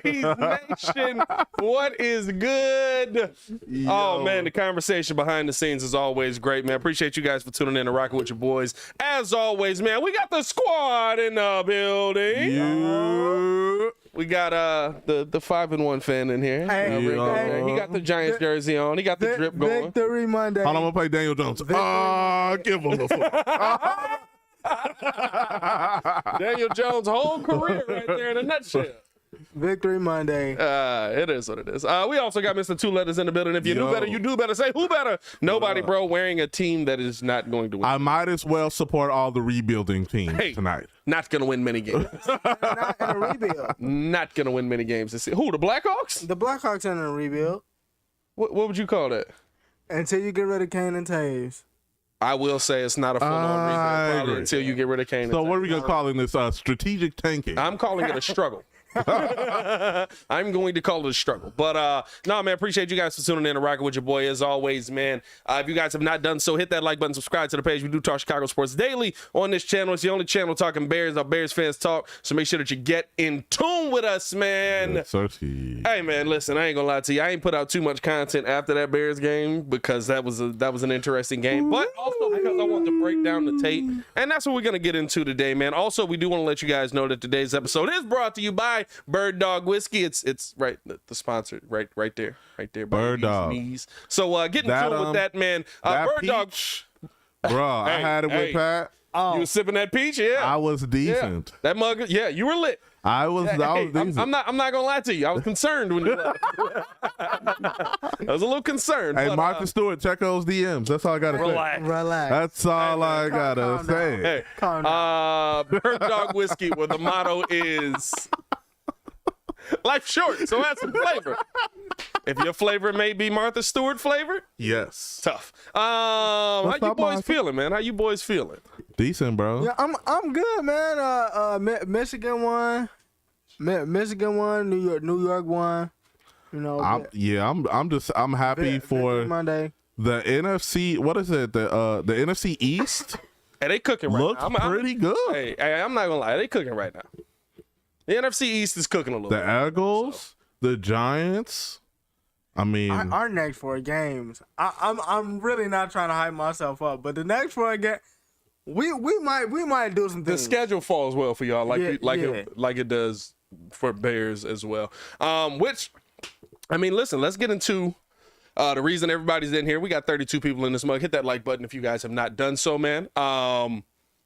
Breeze Nation, what is good? Yo. Oh, man, the conversation behind the scenes is always great, man. Appreciate you guys for tuning in and rocking with your boys. As always, man, we got the squad in the building. Yeah. We got the 5-1 fan in here. Hey, He got the Giants jersey on. He got the drip going. Victory Monday. Hold on, I'm going to play Daniel Jones. Give him the foot. Daniel Jones' whole career right there in a nutshell. Victory Monday. It is what it is. We also got Mr. Two Letters in the building. If you knew better, you do better. Say who better? Nobody, bro, wearing a team that is not going to win. I might as well support all the rebuilding teams tonight. Not going to win many games. Not in a rebuild. Not going to win many games this year. Who, the Blackhawks? The Blackhawks are in a rebuild What would you call that? until you get rid of Kane and Taves. I will say it's not a full-on rebuild probably until you get rid of Kane. So what are we going to call this? Strategic tanking? I'm calling it a struggle. I'm going to call it a struggle. But no, man, appreciate you guys for tuning in and rocking with your boy as always, man. If you guys have not done so, hit that like button, subscribe to the page. We do talk Chicago sports daily on this channel. It's the only channel talking Bears. Our Bears fans talk. So make sure that you get in tune with us, man. Yes, hey, man, listen, I ain't gonna lie to you. I ain't put out too much content after that Bears game because that was an interesting game. But also because I want to break down the tape. And that's what we're gonna get into today, man. Also, we do want to let you guys know that today's episode is brought to you by Bird Dog Whiskey. It's right, the sponsor right there Bird Dog. knees. So get in tune with that, man. Bird Dog, bro. I had it with Pat. You was sipping that peach, yeah. I was decent. That mug, yeah, you were lit. I was decent. I'm not gonna lie to you. I was concerned when you left. I was a little concerned. Hey, but, Martha Stewart, check those DMs. That's all I gotta say. Relax. That's all I gotta say. Hey, Calm down. Bird Dog Whiskey, where the motto is life short, so add some flavor. If your flavor may be Martha Stewart flavored, Yes. tough. How you up, boys Martha? feeling, man? How you boys feeling? Decent, bro. Yeah, I'm good, man. Michigan won. Michigan won. New York won. You know. I'm happy for Victory Monday. the NFC. What is it? The NFC East Hey, they cooking right looks now. pretty good. Hey, I'm not gonna lie, they cooking right now. The NFC East is cooking a little. The bit. Eagles, the Giants. I mean, Our next 4 games. I'm really not trying to hype myself up, but the next 4 games, we might do some The things. schedule falls well for y'all, Yeah. like it does for Bears as well. Which, I mean, listen, let's get into the reason everybody's in here. We got 32 people in this mug. Hit that like button if you guys have not done so, man.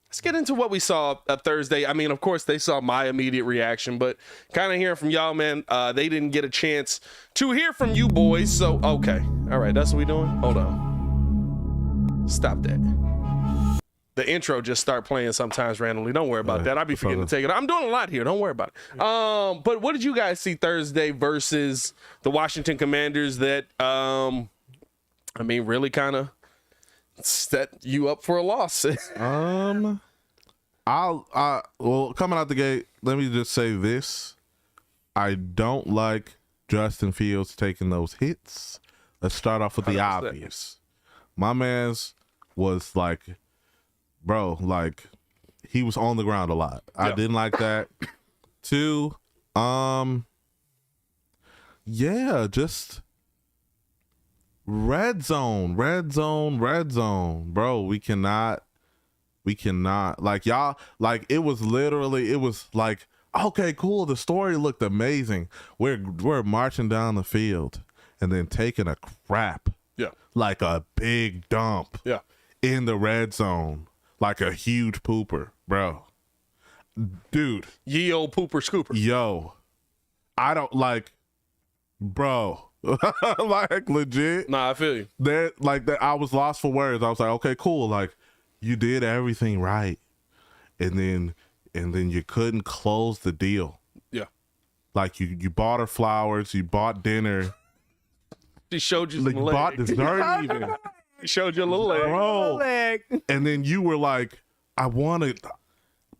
Let's get into what we saw Thursday. I mean, of course, they saw my immediate reaction, but kind of hearing from y'all, man, they didn't get a chance to hear from you boys. So, okay. All right, that's what we doing? Hold on. Stop that. The intro just start playing sometimes randomly. Don't worry about that. I be forgetting to take it. I'm doing a lot here. Don't worry about it. But what did you guys see Thursday versus the Washington Commanders that, I mean, really kind of set you up for a loss? well, coming out the gate, let me just say this. I don't like Justin Fields taking those hits. Let's start off with the 100%. obvious. My man's was like, bro, like he was on the ground a lot. I didn't like that. 2, just red zone, bro. We cannot like y'all, like it was like, okay, cool. The story looked amazing. We're marching down the field and then taking a crap. Yeah. Like a big dump. Yeah. In the red zone. Like a huge pooper, bro. Dude. Ye old pooper scooper. Yo. I don't like, bro. Like legit. Nah, I feel you. That like that, I was lost for words. I was like, okay, cool. Like you did everything right, and then you couldn't close the deal. Yeah. Like you bought her flowers, you bought dinner, She showed you like some you bought legs. dessert even, She showed you a little leg. bro. Leg. And then you were like, I want to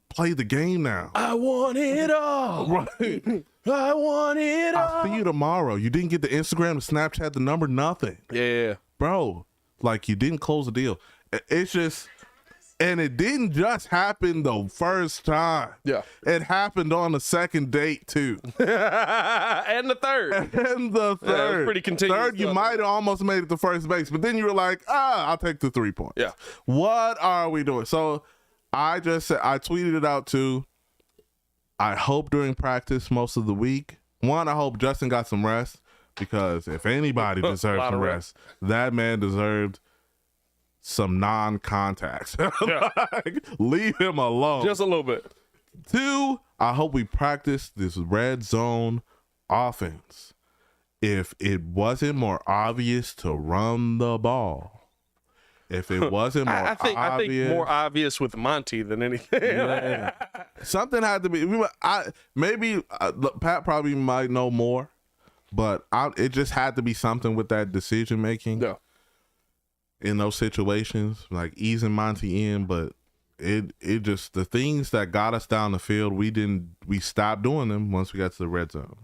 play the game now. I want it all. Right. I want it all. I'll see you tomorrow. You didn't get the Instagram, the Snapchat, the number, nothing. Yeah. Bro, like you didn't close the deal. It's just, And it didn't just happen the first time. Yeah. It happened on the second date too. And the third. And the Yeah, it was third. pretty continuous Third, you stuff. might have almost made it to first base, but then you were like, I'll take the 3 points. Yeah. What are we doing? So I just said, I tweeted it out too. I hope during practice most of the week. One, I hope Justin got some rest, because if anybody deserves Lot some of rest, that man deserved some non-contact. Like, leave him alone. Just a little bit. 2, I hope we practice this red zone offense. If it wasn't more obvious to run the ball, if it wasn't more I think more obvious with Monty than anything. yeah. Something had to be. Pat probably might know more, but it just had to be something with that decision making. Yeah. In those situations, like easing Monty in, but it just, the things that got us down the field, we stopped doing them once we got to the red zone.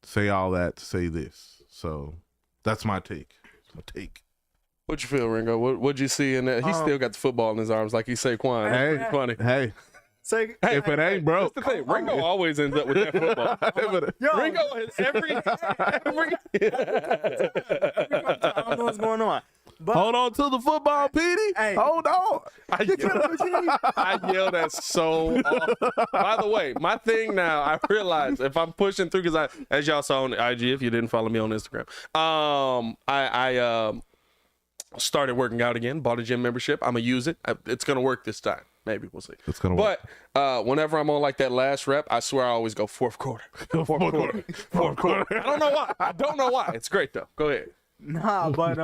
Say all that to say this. So that's my take. What you feel, Ringo? What'd you see in that? He still got the football in his arms like he's Saquon. Hey. It's funny. Hey, Say, if it ain't broke, That's the thing. Ringo always ends up with that football. yo, Ringo is every I don't know what's going on. But hold on to the football, Petey. Hey. Hold on. I yell that so often. By the way, my thing now, I realize if I'm pushing through, because as y'all saw on IG, if you didn't follow me on Instagram, I started working out again, bought a gym membership. I'm going to use it. It's going to work this time. Maybe we'll see. It's gonna work. But whenever I'm on like that last rep, I swear I always go fourth quarter. Fourth quarter. I don't know why. It's great though. Go ahead. Nah, but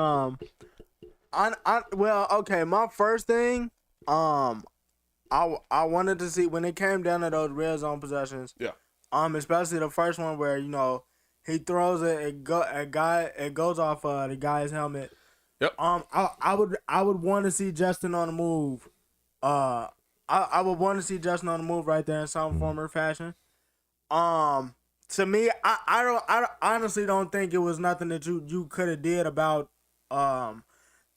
well, okay. My first thing, I wanted to see when it came down to those red zone possessions. Yeah. Especially the first one where he throws it, it goes off the guy's helmet. Yep. I would want to see Justin on the move. I would want to see Justin on the move right there in some form or fashion. To me, I honestly don't think it was nothing that you could have did about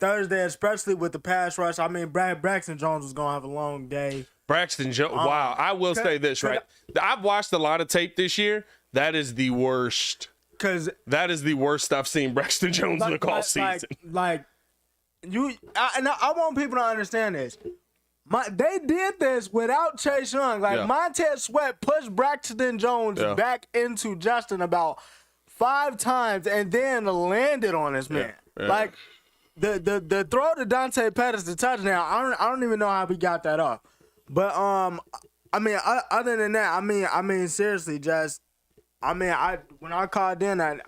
Thursday, especially with the pass rush. I mean, Braxton Jones was gonna have a long day. Braxton Jones. Wow. I will say this, right? I've watched a lot of tape this year. That is the worst. That is the worst I've seen Braxton Jones look all season. I want people to understand this. They did this without Chase Young. Montez Sweat pushed Braxton Jones back into Justin about 5 times and then landed on his man. Yeah. Like the throw to Dante Pettis, the touchdown. I don't even know how we got that off. But I mean, other than that, I mean seriously, when I called in, I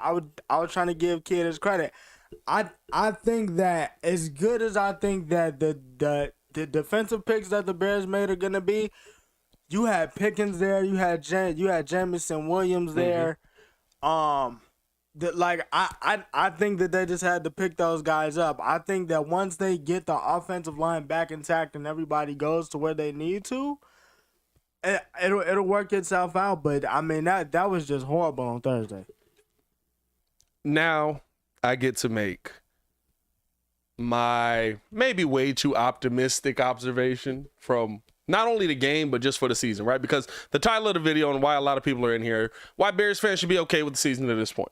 was trying to give Kid his credit. I think that as good as I think that the defensive picks that the Bears made are gonna be, you had Pickens there, you had Jamison Williams there. I think that they just had to pick those guys up. I think that once they get the offensive line back intact and everybody goes to where they need to, it'll work itself out. But I mean that was just horrible on Thursday. Now I get to make my maybe way too optimistic observation from not only the game, but just for the season, right? Because the title of the video and why a lot of people are in here, why Bears fans should be okay with the season at this point.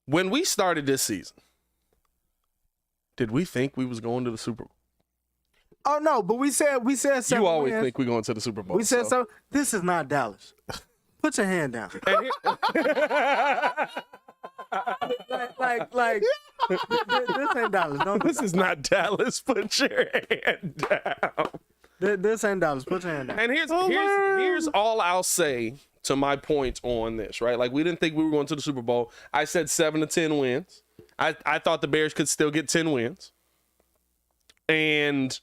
When we started this season, did we think we was going to the Super Bowl? Oh no, but we said 7 You always wins. think we're going to the Super Bowl. We said so. This is not Dallas. Put your hand down. like this ain't Dallas. Don't do This is not Dallas. Put your hand down. this ain't Dallas. Put your hand down. And here's all I'll say to my point on this, right? Like, we didn't think we were going to the Super Bowl. I said 7 to 10 wins. I thought the Bears could still get 10 wins. And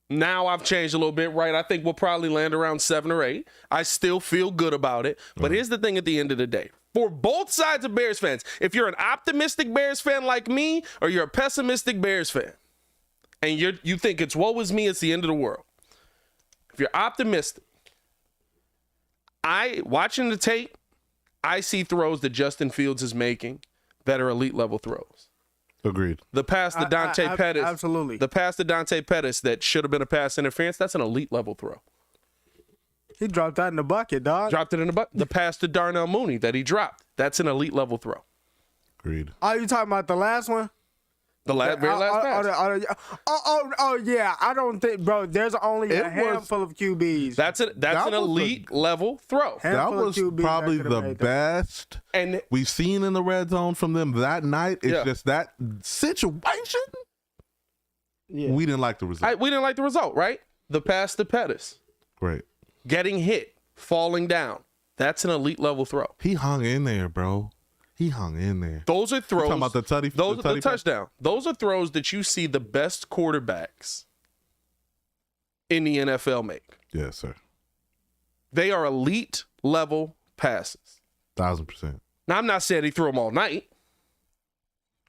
now I've changed a little bit, right? I think we'll probably land around 7 or 8. I still feel good about it. But here's the thing at the end of the day. For both sides of Bears fans, if you're an optimistic Bears fan like me, or you're a pessimistic Bears fan, and you think it's woe is me, it's the end of the world. If you're optimistic, watching the tape, I see throws that Justin Fields is making that are elite level throws. Agreed. The pass to Dante Pettis. Absolutely. The pass to Dante Pettis that should have been a pass interference, that's an elite level throw. He dropped that in the bucket, dog. Dropped it in the bucket. The pass to Darnell Mooney that he dropped, that's an elite level throw. Agreed. Oh, you talking about the last one? The very last pass. Yeah. I don't think, bro. There's only a handful of QBs. That's an elite level throw. That was probably the best we've seen in the red zone from them that night. It's just that situation. Yeah. We didn't like the result. We didn't like the result, right? The pass to Pettis. Great. Getting hit, falling down. That's an elite level throw. He hung in there, bro. He hung in there. Those are throws. Talking about the the touchdown. Those are throws that you see the best quarterbacks in the NFL make. Yes, sir. They are elite level passes. 1000%. Now, I'm not saying he threw them all night,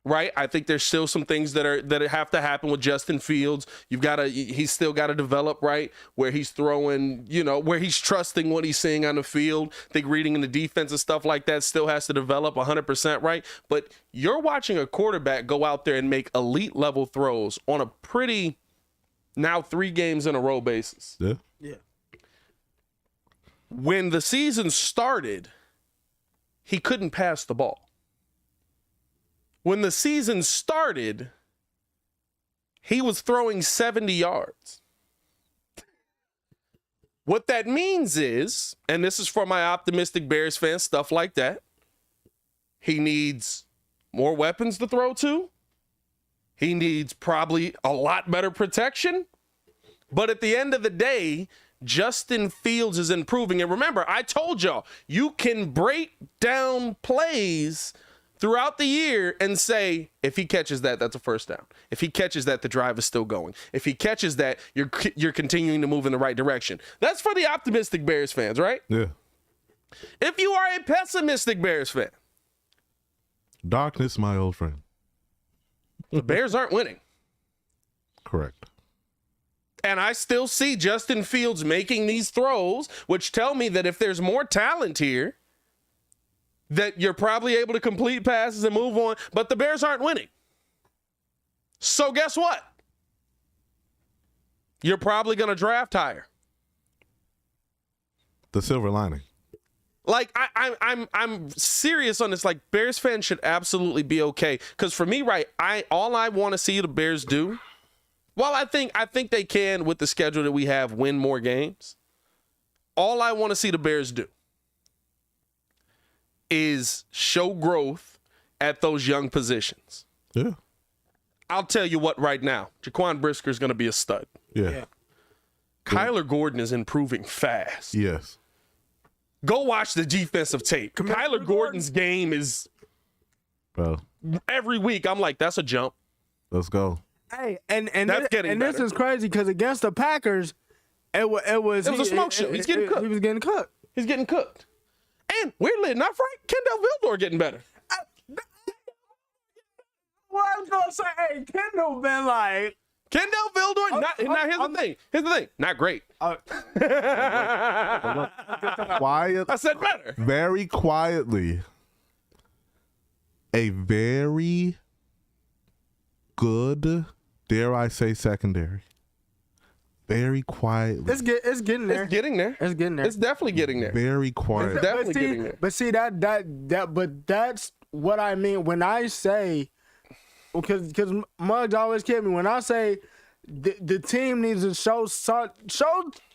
right? I think there's still some things that have to happen with Justin Fields. He's still got to develop, right? Where he's throwing, where he's trusting what he's seeing on the field. I think reading in the defense and stuff like that still has to develop 100%, right? But you're watching a quarterback go out there and make elite level throws on a pretty now 3 games in a row basis. Yeah. Yeah. When the season started, he couldn't pass the ball. When the season started, he was throwing 70 yards. What that means is, and this is for my optimistic Bears fans, stuff like that, he needs more weapons to throw to. He needs probably a lot better protection. But at the end of the day, Justin Fields is improving. And remember, I told y'all, you can break down plays throughout the year and say, if he catches that, that's a first down. If he catches that, the drive is still going. If he catches that, you're continuing to move in the right direction. That's for the optimistic Bears fans, right? Yeah. If you are a pessimistic Bears fan, Darkness, my old friend. the Bears aren't winning. Correct. And I still see Justin Fields making these throws, which tell me that if there's more talent here, that you're probably able to complete passes and move on, but the Bears aren't winning. So guess what? You're probably going to draft higher. The silver lining. Like, I'm serious on this. Like, Bears fans should absolutely be okay. Because for me, right, all I want to see the Bears do, well, I think they can, with the schedule that we have, win more games. All I want to see the Bears do is show growth at those young positions. Yeah. I'll tell you what right now. Jaquan Brisker is going to be a stud. Yeah. Kyler Gordon is improving fast. Yes. Go watch the defensive tape. Kyler Gordon's game is, Bro, every week, I'm like, that's a jump. let's go. Hey, and That's getting this better. is crazy because against the Packers, it was a smoke show. He's getting cooked. He was getting cooked. He's getting cooked. And weirdly enough, right, Kendall Vildor getting better. Well, I was gonna say, hey, Kendall been like, Kendall Vildor, now here's the thing. Here's the thing. Not great. Quiet. I said better. Very quietly. A very good, dare I say, secondary. Very quietly. it's getting there. It's getting there. It's getting there. It's definitely getting there. Very quiet. It's definitely getting there. But see but that's what I mean when I say, because Muggs always kid me when I say the team needs to show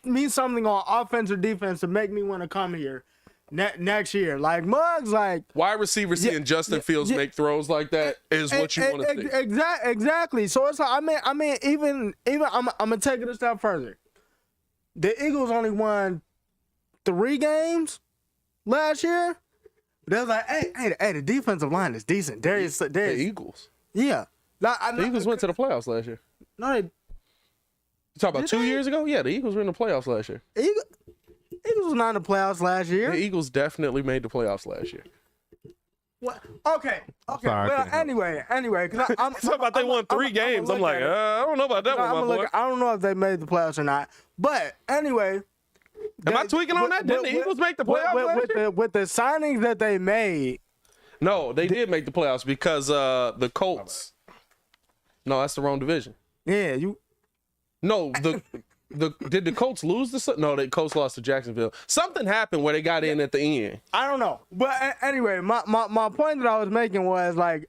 me something on offense or defense to make me want to come here next year. Like Muggs, like Wide receiver seeing Justin Fields make throws like that is what you want to see. Exactly. So it's like, I mean, even I'm gonna take it a step further. The Eagles only won 3 games last year. They're like, hey, the defensive line is decent. Darius, The Eagles. yeah. The Eagles went to the playoffs last year. No, they You talk about Did 2 they? years ago? Yeah, the Eagles were in the playoffs last year. Eagles was not in the playoffs last year. The Eagles definitely made the playoffs last year. What? Okay. Sorry, I Well, couldn't help anyway, because I'm Talk about they won 3 games. I'm like, I don't know about that one, my boy. I don't know if they made the playoffs or not. But anyway, Am I tweaking on that? Didn't the Eagles make the playoffs last year? with the signings that they made? No, they did make the playoffs because the Colts No, that's the wrong division. Yeah, you. No, did the Colts lose the? No, the Colts lost to Jacksonville. Something happened where they got in at the end. I don't know, but anyway, my point that I was making was like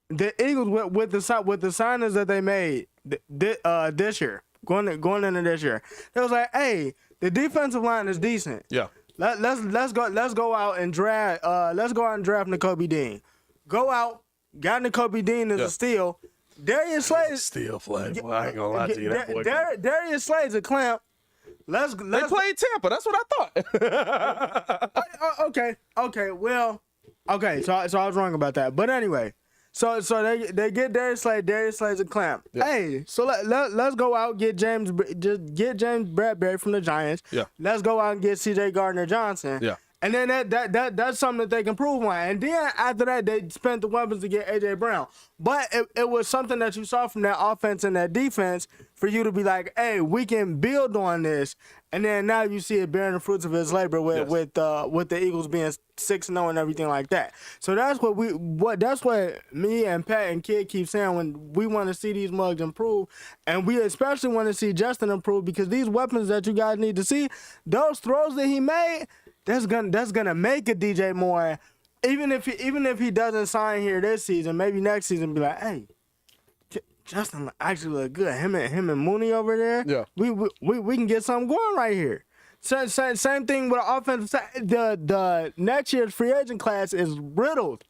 the Eagles with the signings that they made this year, going into this year, it was like, hey, the defensive line is decent. Yeah. Let's go out and draft Nakobe Dean. Go out, got Nakobe Dean as a steal. Darius Slade Steel flag. Well, I ain't gonna lie to you, that boy. Darius Slade's a clamp. They played Tampa. That's what I thought. Okay. Well, okay. So I was wrong about that. But anyway, so they get Darius Slade. Darius Slade's a clamp. Yeah. Hey, so let's go out get James Bradbury from the Giants. Yeah. Let's go out and get C.J. Gardner-Johnson. Yeah. And then that's something that they can prove on. And then after that, they spent the weapons to get A.J. Brown. But it was something that you saw from that offense and that defense for you to be like, hey, we can build on this. And then now you see it bearing the fruits of his labor with the Eagles being 6-0 and everything like that. So that's what me and Pat and Kid keep saying when we want to see these mugs improve, and we especially want to see Justin improve, because these weapons that you guys need to see, those throws that he made, that's gonna make a DJ Moore. Even if he doesn't sign here this season, maybe next season be like, hey, Justin actually look good. Him and Mooney over there. Yeah. We can get something going right here. Same thing with the offensive side. The next year's free agent class is riddled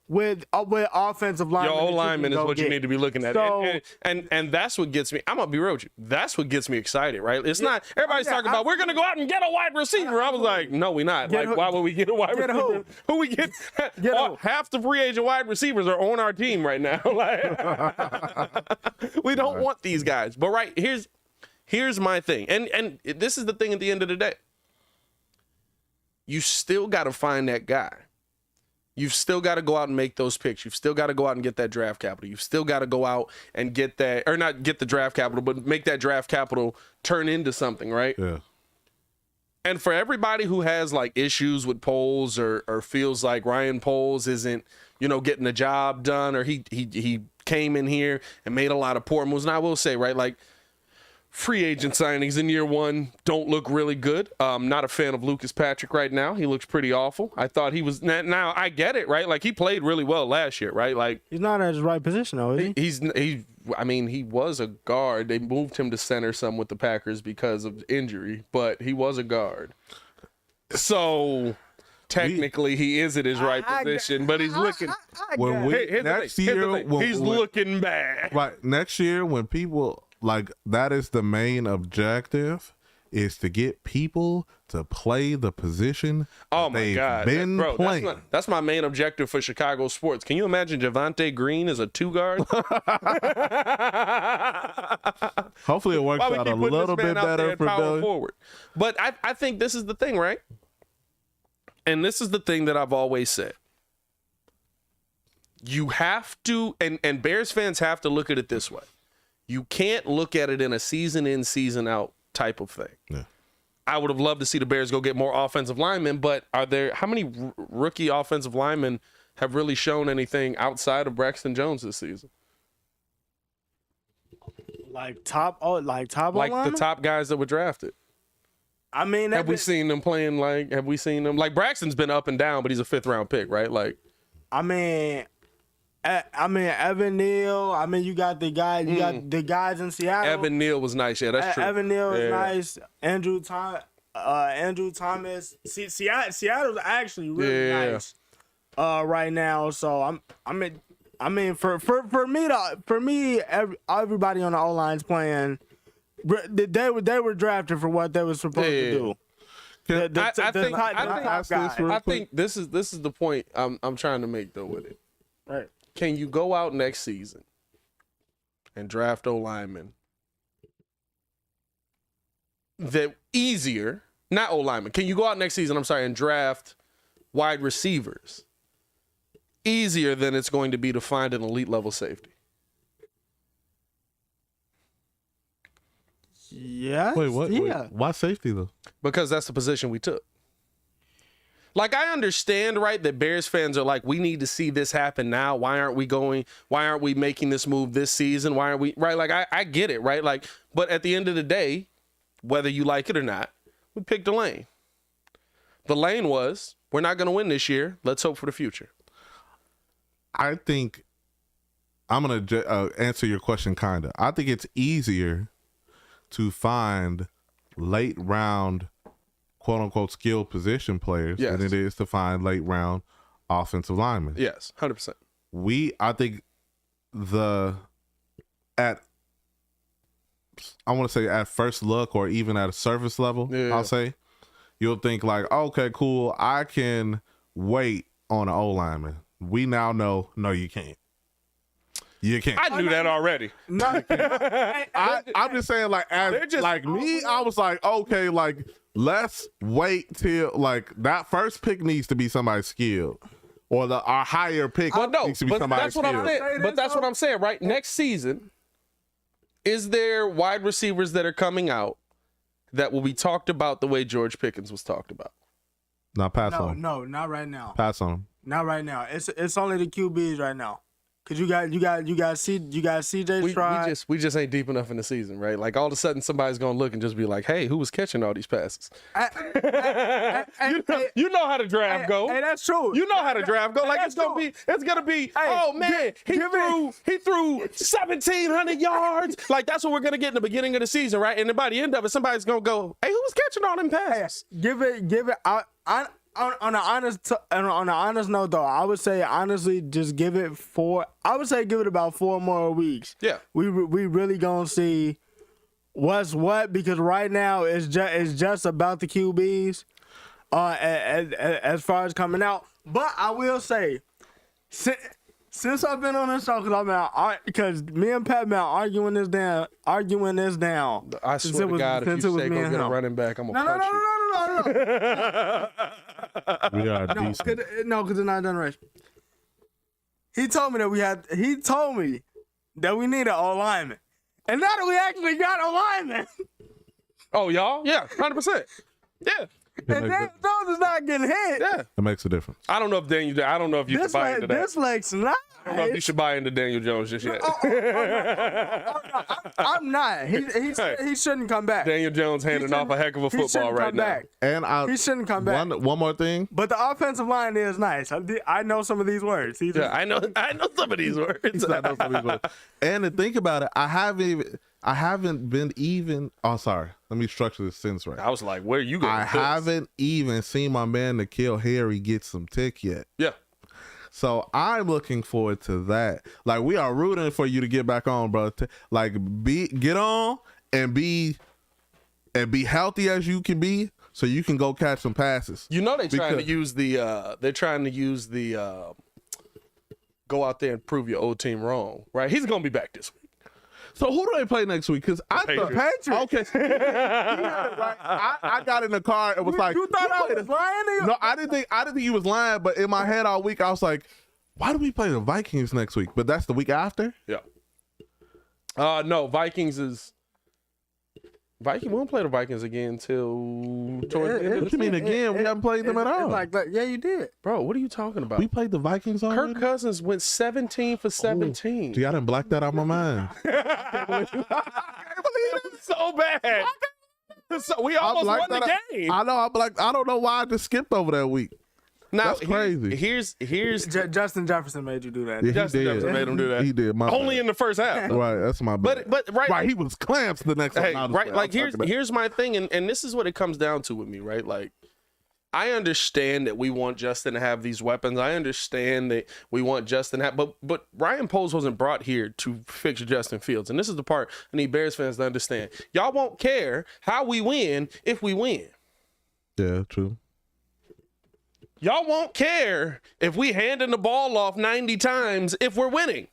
with offensive linemen. Your O-lineman is what you need to be looking at. So, and that's what gets me. I'm going to be real with you. That's what gets me excited, right? It's not, everybody's talking about, we're going to go out and get a wide receiver. I was like, no, we're not. Like, why would we get a wide receiver? Who we get? Half the free agent wide receivers are on our team right now. Like, we don't want these guys. But right, here's my thing. And this is the thing at the end of the day. You still got to find that guy. You've still got to go out and make those picks. You've still got to go out and get that draft capital. You've still got to go out and get that, or not get the draft capital, but make that draft capital turn into something, right? Yeah. And for everybody who has like issues with Poles or feels like Ryan Poles isn't, getting the job done, or he came in here and made a lot of poor moves. And I will say, right, like, free agent signings in year one don't look really good. Not a fan of Lucas Patrick right now. He looks pretty awful. I thought he was. Now I get it, right? Like, he played really well last year, right? Like, he's not at his right position, though, is he? He was a guard. They moved him to center some with the Packers because of injury, but he was a guard. So technically, he is at his right position, but he's looking. He's looking bad. Right, next year when people. Like, that is the main objective, is to get people to play the position they've been playing. That's my main objective for Chicago sports. Can you imagine Javonte Green as a 2-guard? Hopefully it works out a little bit better for Billy. Forward. But I think this is the thing, right? And this is the thing that I've always said. You have to, and Bears fans have to look at it this way. You can't look at it in a season in, season out type of thing. Yeah. I would have loved to see the Bears go get more offensive linemen, but how many rookie offensive linemen have really shown anything outside of Braxton Jones this season? Like top the top guys that were drafted. I mean, have we seen them playing like? Have we seen them like Braxton's been up and down, but he's a 5th-round pick, right? Like, Evan Neal. You got the guy. You got the guys in Seattle. Evan Neal was nice. Yeah, that's true. Evan Neal was nice. Andrew Thomas. Seattle's actually really nice right now. So for me, everybody on the O line's playing. They were drafted for what they were supposed to do. I think this is the point I'm trying to make though with it. Right. Can you go out next season and draft O-linemen that easier, not O-linemen. Can you go out next season, and draft wide receivers easier than it's going to be to find an elite level safety? Yeah. Wait, what? Yeah. Why safety though? Because that's the position we took. Like, I understand, right, that Bears fans are like, we need to see this happen now. Why aren't we making this move this season? Why aren't we, right? Like, I get it, right? Like, but at the end of the day, whether you like it or not, we picked a lane. The lane was, we're not going to win this year. Let's hope for the future. I think I'm going to answer your question kind of. I think it's easier to find late round, quote unquote, skilled position players than it is to find late round offensive linemen. Yes, 100%. I think I want to say at first look or even at a surface level, I'll say, you'll think like, okay, cool, I can wait on an O-lineman. We now know, no, you can't. You can't. I knew that already. No, I'm just saying, like, me, I was like, okay, like, let's wait till, like, that first pick needs to be somebody skilled. Or our higher pick needs to be somebody skilled. But that's what I'm saying, right? Next season, is there wide receivers that are coming out that will be talked about the way George Pickens was talked about? Not pass on him. No, not right now. Pass on him. Not right now. It's only the QBs right now. Cause you got CJ Stroud. We just ain't deep enough in the season, right? Like, all of a sudden somebody's gonna look and just be like, "Hey, who was catching all these passes?" You know how the draft go. Hey, that's true. You know how the draft go. Like, it's gonna be. Oh man, he threw 1,700 yards. Like, that's what we're gonna get in the beginning of the season, right? And then by the end of it, somebody's gonna go, "Hey, who was catching all them passes?" Give it. On an honest note, though, I would say honestly, just give it about 4 more weeks. Yeah, we really gonna see what's what, because right now it's just about the QBs, as far as coming out. But I will say, since I've been on this show, because me and Pat been arguing this down. I swear to God, if you say go get a running back, I'm gonna punch you. No. We are decent. Because it's not done right. He told me that we need an O-lineman. And now that we actually got a lineman. Oh, y'all? Yeah, 100%. Yeah. And Daniel Jones is not getting hit. Yeah. It makes a difference. I don't know if you should buy into that. This looks nice. I don't know if you should buy into Daniel Jones just yet. I'm not. He shouldn't come back. Daniel Jones handing off a heck of a football right now. And he shouldn't come back. One more thing. But the offensive line is nice. I know some of these words. I know some of these words. And to think about it, I haven't been even. Oh, sorry. Let me structure this sentence right. I was like, where are you going? I haven't even seen my man N'Keal Harry get some tick yet. Yeah. So I'm looking forward to that. Like, we are rooting for you to get back on, bro. Get on and be healthy as you can be, so you can go catch some passes. You know they're trying to use the go out there and prove your old team wrong, right? He's gonna be back this week. So who do they play next week? Because I thought Patriots. Okay, I got in the car and was like, "You thought I was lying?" No, I didn't think he was lying. But in my head all week, I was like, "Why do we play the Vikings next week?" But that's the week after. Yeah. No, Vikings. We won't play the Vikings again until towards the end of the What you mean again? We haven't played them at all. Yeah, you did. Bro, what are you talking about? We played the Vikings already. Kirk Cousins went 17 for 17. Gee, I didn't black that out of my mind. I can't believe it. So bad. So we almost won the game. I know. I don't know why I just skipped over that week. Now, that's crazy. Here's Justin Jefferson made you do that. Yeah, Justin Jefferson made him do that. He did. Only in the first half. Right, that's my bad. But right, he was clamps the next time. Right, like here's my thing, and this is what it comes down to with me, right? Like, I understand that we want Justin to have these weapons. I understand that we want Justin to have, but Ryan Poles wasn't brought here to fix Justin Fields, and this is the part I need Bears fans to understand. Y'all won't care how we win if we win. Yeah, true. Y'all won't care if we handing the ball off 90 times if we're winning.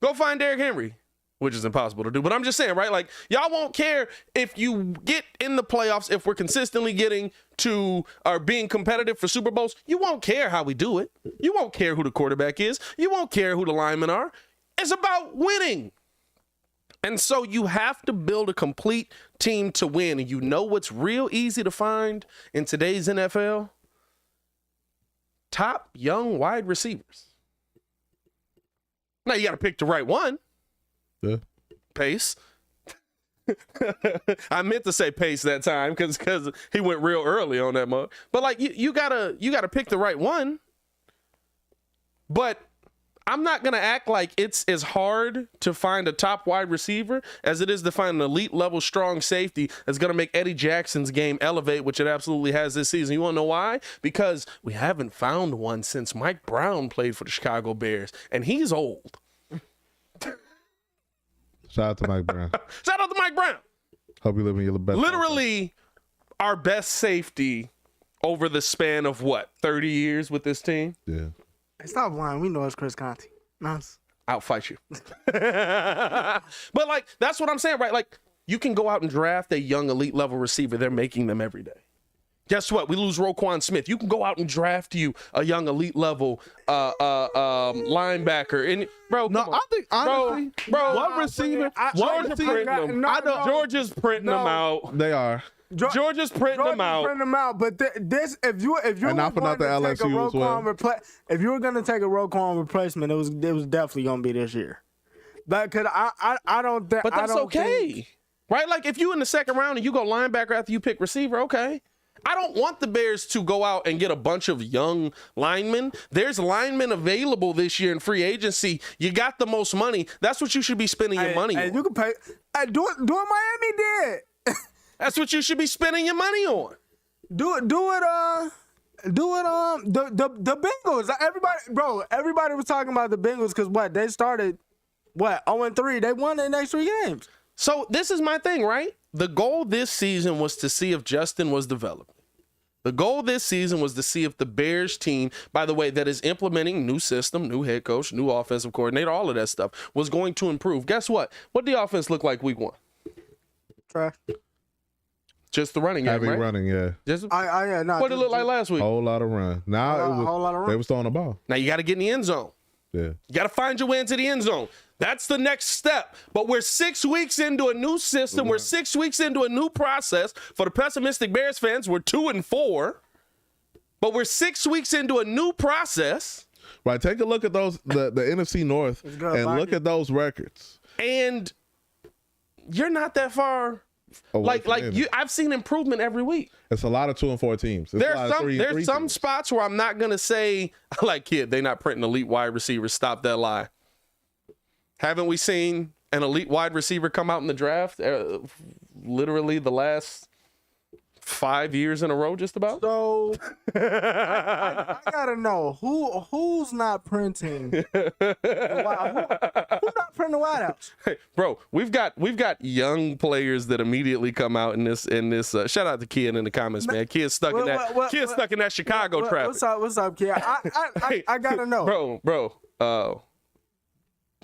Go find Derrick Henry, which is impossible to do. But I'm just saying, right? Like, y'all won't care if you get in the playoffs, if we're consistently getting to or being competitive for Super Bowls. You won't care how we do it. You won't care who the quarterback is. You won't care who the linemen are. It's about winning. And so you have to build a complete team to win. And you know what's real easy to find in today's NFL? top young wide receivers. Now you got to pick the right one. Yeah. Pace. I meant to say Pace that time because he went real early on that mug. But like you gotta pick the right one. But I'm not gonna act like it's as hard to find a top wide receiver as it is to find an elite level strong safety that's gonna make Eddie Jackson's game elevate, which it absolutely has this season. You wanna know why? Because we haven't found one since Mike Brown played for the Chicago Bears, and he's old. Shout out to Mike Brown. Shout out to Mike Brown. Hope you live in your best. Literally our best safety over the span of what, 30 years with this team? Yeah. Hey, stop lying. We know it's Chris Conte. Nice. I'll fight you. But like, that's what I'm saying, right? Like, you can go out and draft a young elite level receiver. They're making them every day. Guess what? We lose Roquan Smith. You can go out and draft you a young elite level linebacker. And bro, No, I think honestly, bro, what receiver? Georgia's printing them out. They are. Georgia's printing them out. Printing them out. But this, if you And not for nothing, LSU as well. If you were gonna take a Roquan replacement, it was definitely gonna be this year. But cause I don't think. But that's okay, right? Like if you in the second round and you go linebacker after you pick receiver, okay. I don't want the Bears to go out and get a bunch of young linemen. There's linemen available this year in free agency. You got the most money. That's what you should be spending your money on. You can pay. Do what Miami did. That's what you should be spending your money on. The Bengals. Everybody was talking about the Bengals because what? They started 0-3. They won their next 3 games. So this is my thing, right? The goal this season was to see if Justin was developing. The goal this season was to see if the Bears team, by the way, that is implementing new system, new head coach, new offensive coordinator, all of that stuff, was going to improve. Guess what? What did the offense look like week 1? Trash. Just the running game, Heavy right? running, yeah. What did it look like last week? Whole lot of run. Now they was throwing the ball. Now you got to get in the end zone. Yeah. You got to find your way into the end zone. That's the next step. But we're 6 weeks into a new system. We're 6 weeks into a new process. For the pessimistic Bears fans, we're 2-4. But we're 6 weeks into a new process. Right. Take a look at those the NFC North and look at those records. And you're not that far. I've seen improvement every week. It's a lot of 2-4 teams. There's some spots where I'm not gonna say like, kid, they not printing elite wide receivers. Stop that lie. Haven't we seen an elite wide receiver come out in the draft? Literally the last 5 years in a row, just about. So I gotta know who's not printing. Who's not printing wideouts? Hey, bro, we've got young players that immediately come out in this. Shout out to Kid in the comments, man. Kid's stuck in that Chicago traffic. What's up, Kid? I gotta know, bro.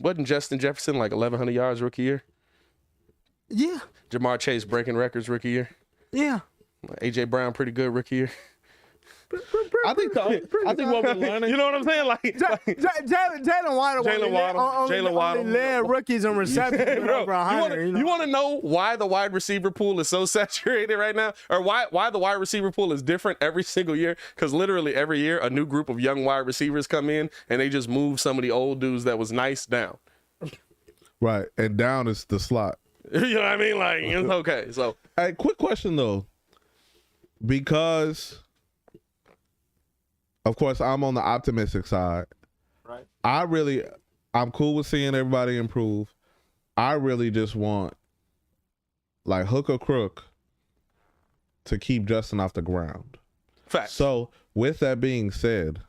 Wasn't Justin Jefferson like 1,100 yards rookie year? Yeah. Jamar Chase breaking records rookie year? Yeah. AJ Brown pretty good rookie year? I think what we're learning. You know what I'm saying? Jalen Waddle only led rookies in receptions over 100. You want to know why the wide receiver pool is so saturated right now, or why the wide receiver pool is different every single year? Because literally every year a new group of young wide receivers come in and they just move some of the old dudes that was nice down. Right, and down is the slot. You know what I mean? Like, it's okay. So, hey, quick question though, because of course I'm on the optimistic side. Right. I'm cool with seeing everybody improve. I really just want, like, hook or crook, to keep Justin off the ground. fact. So, with that being said,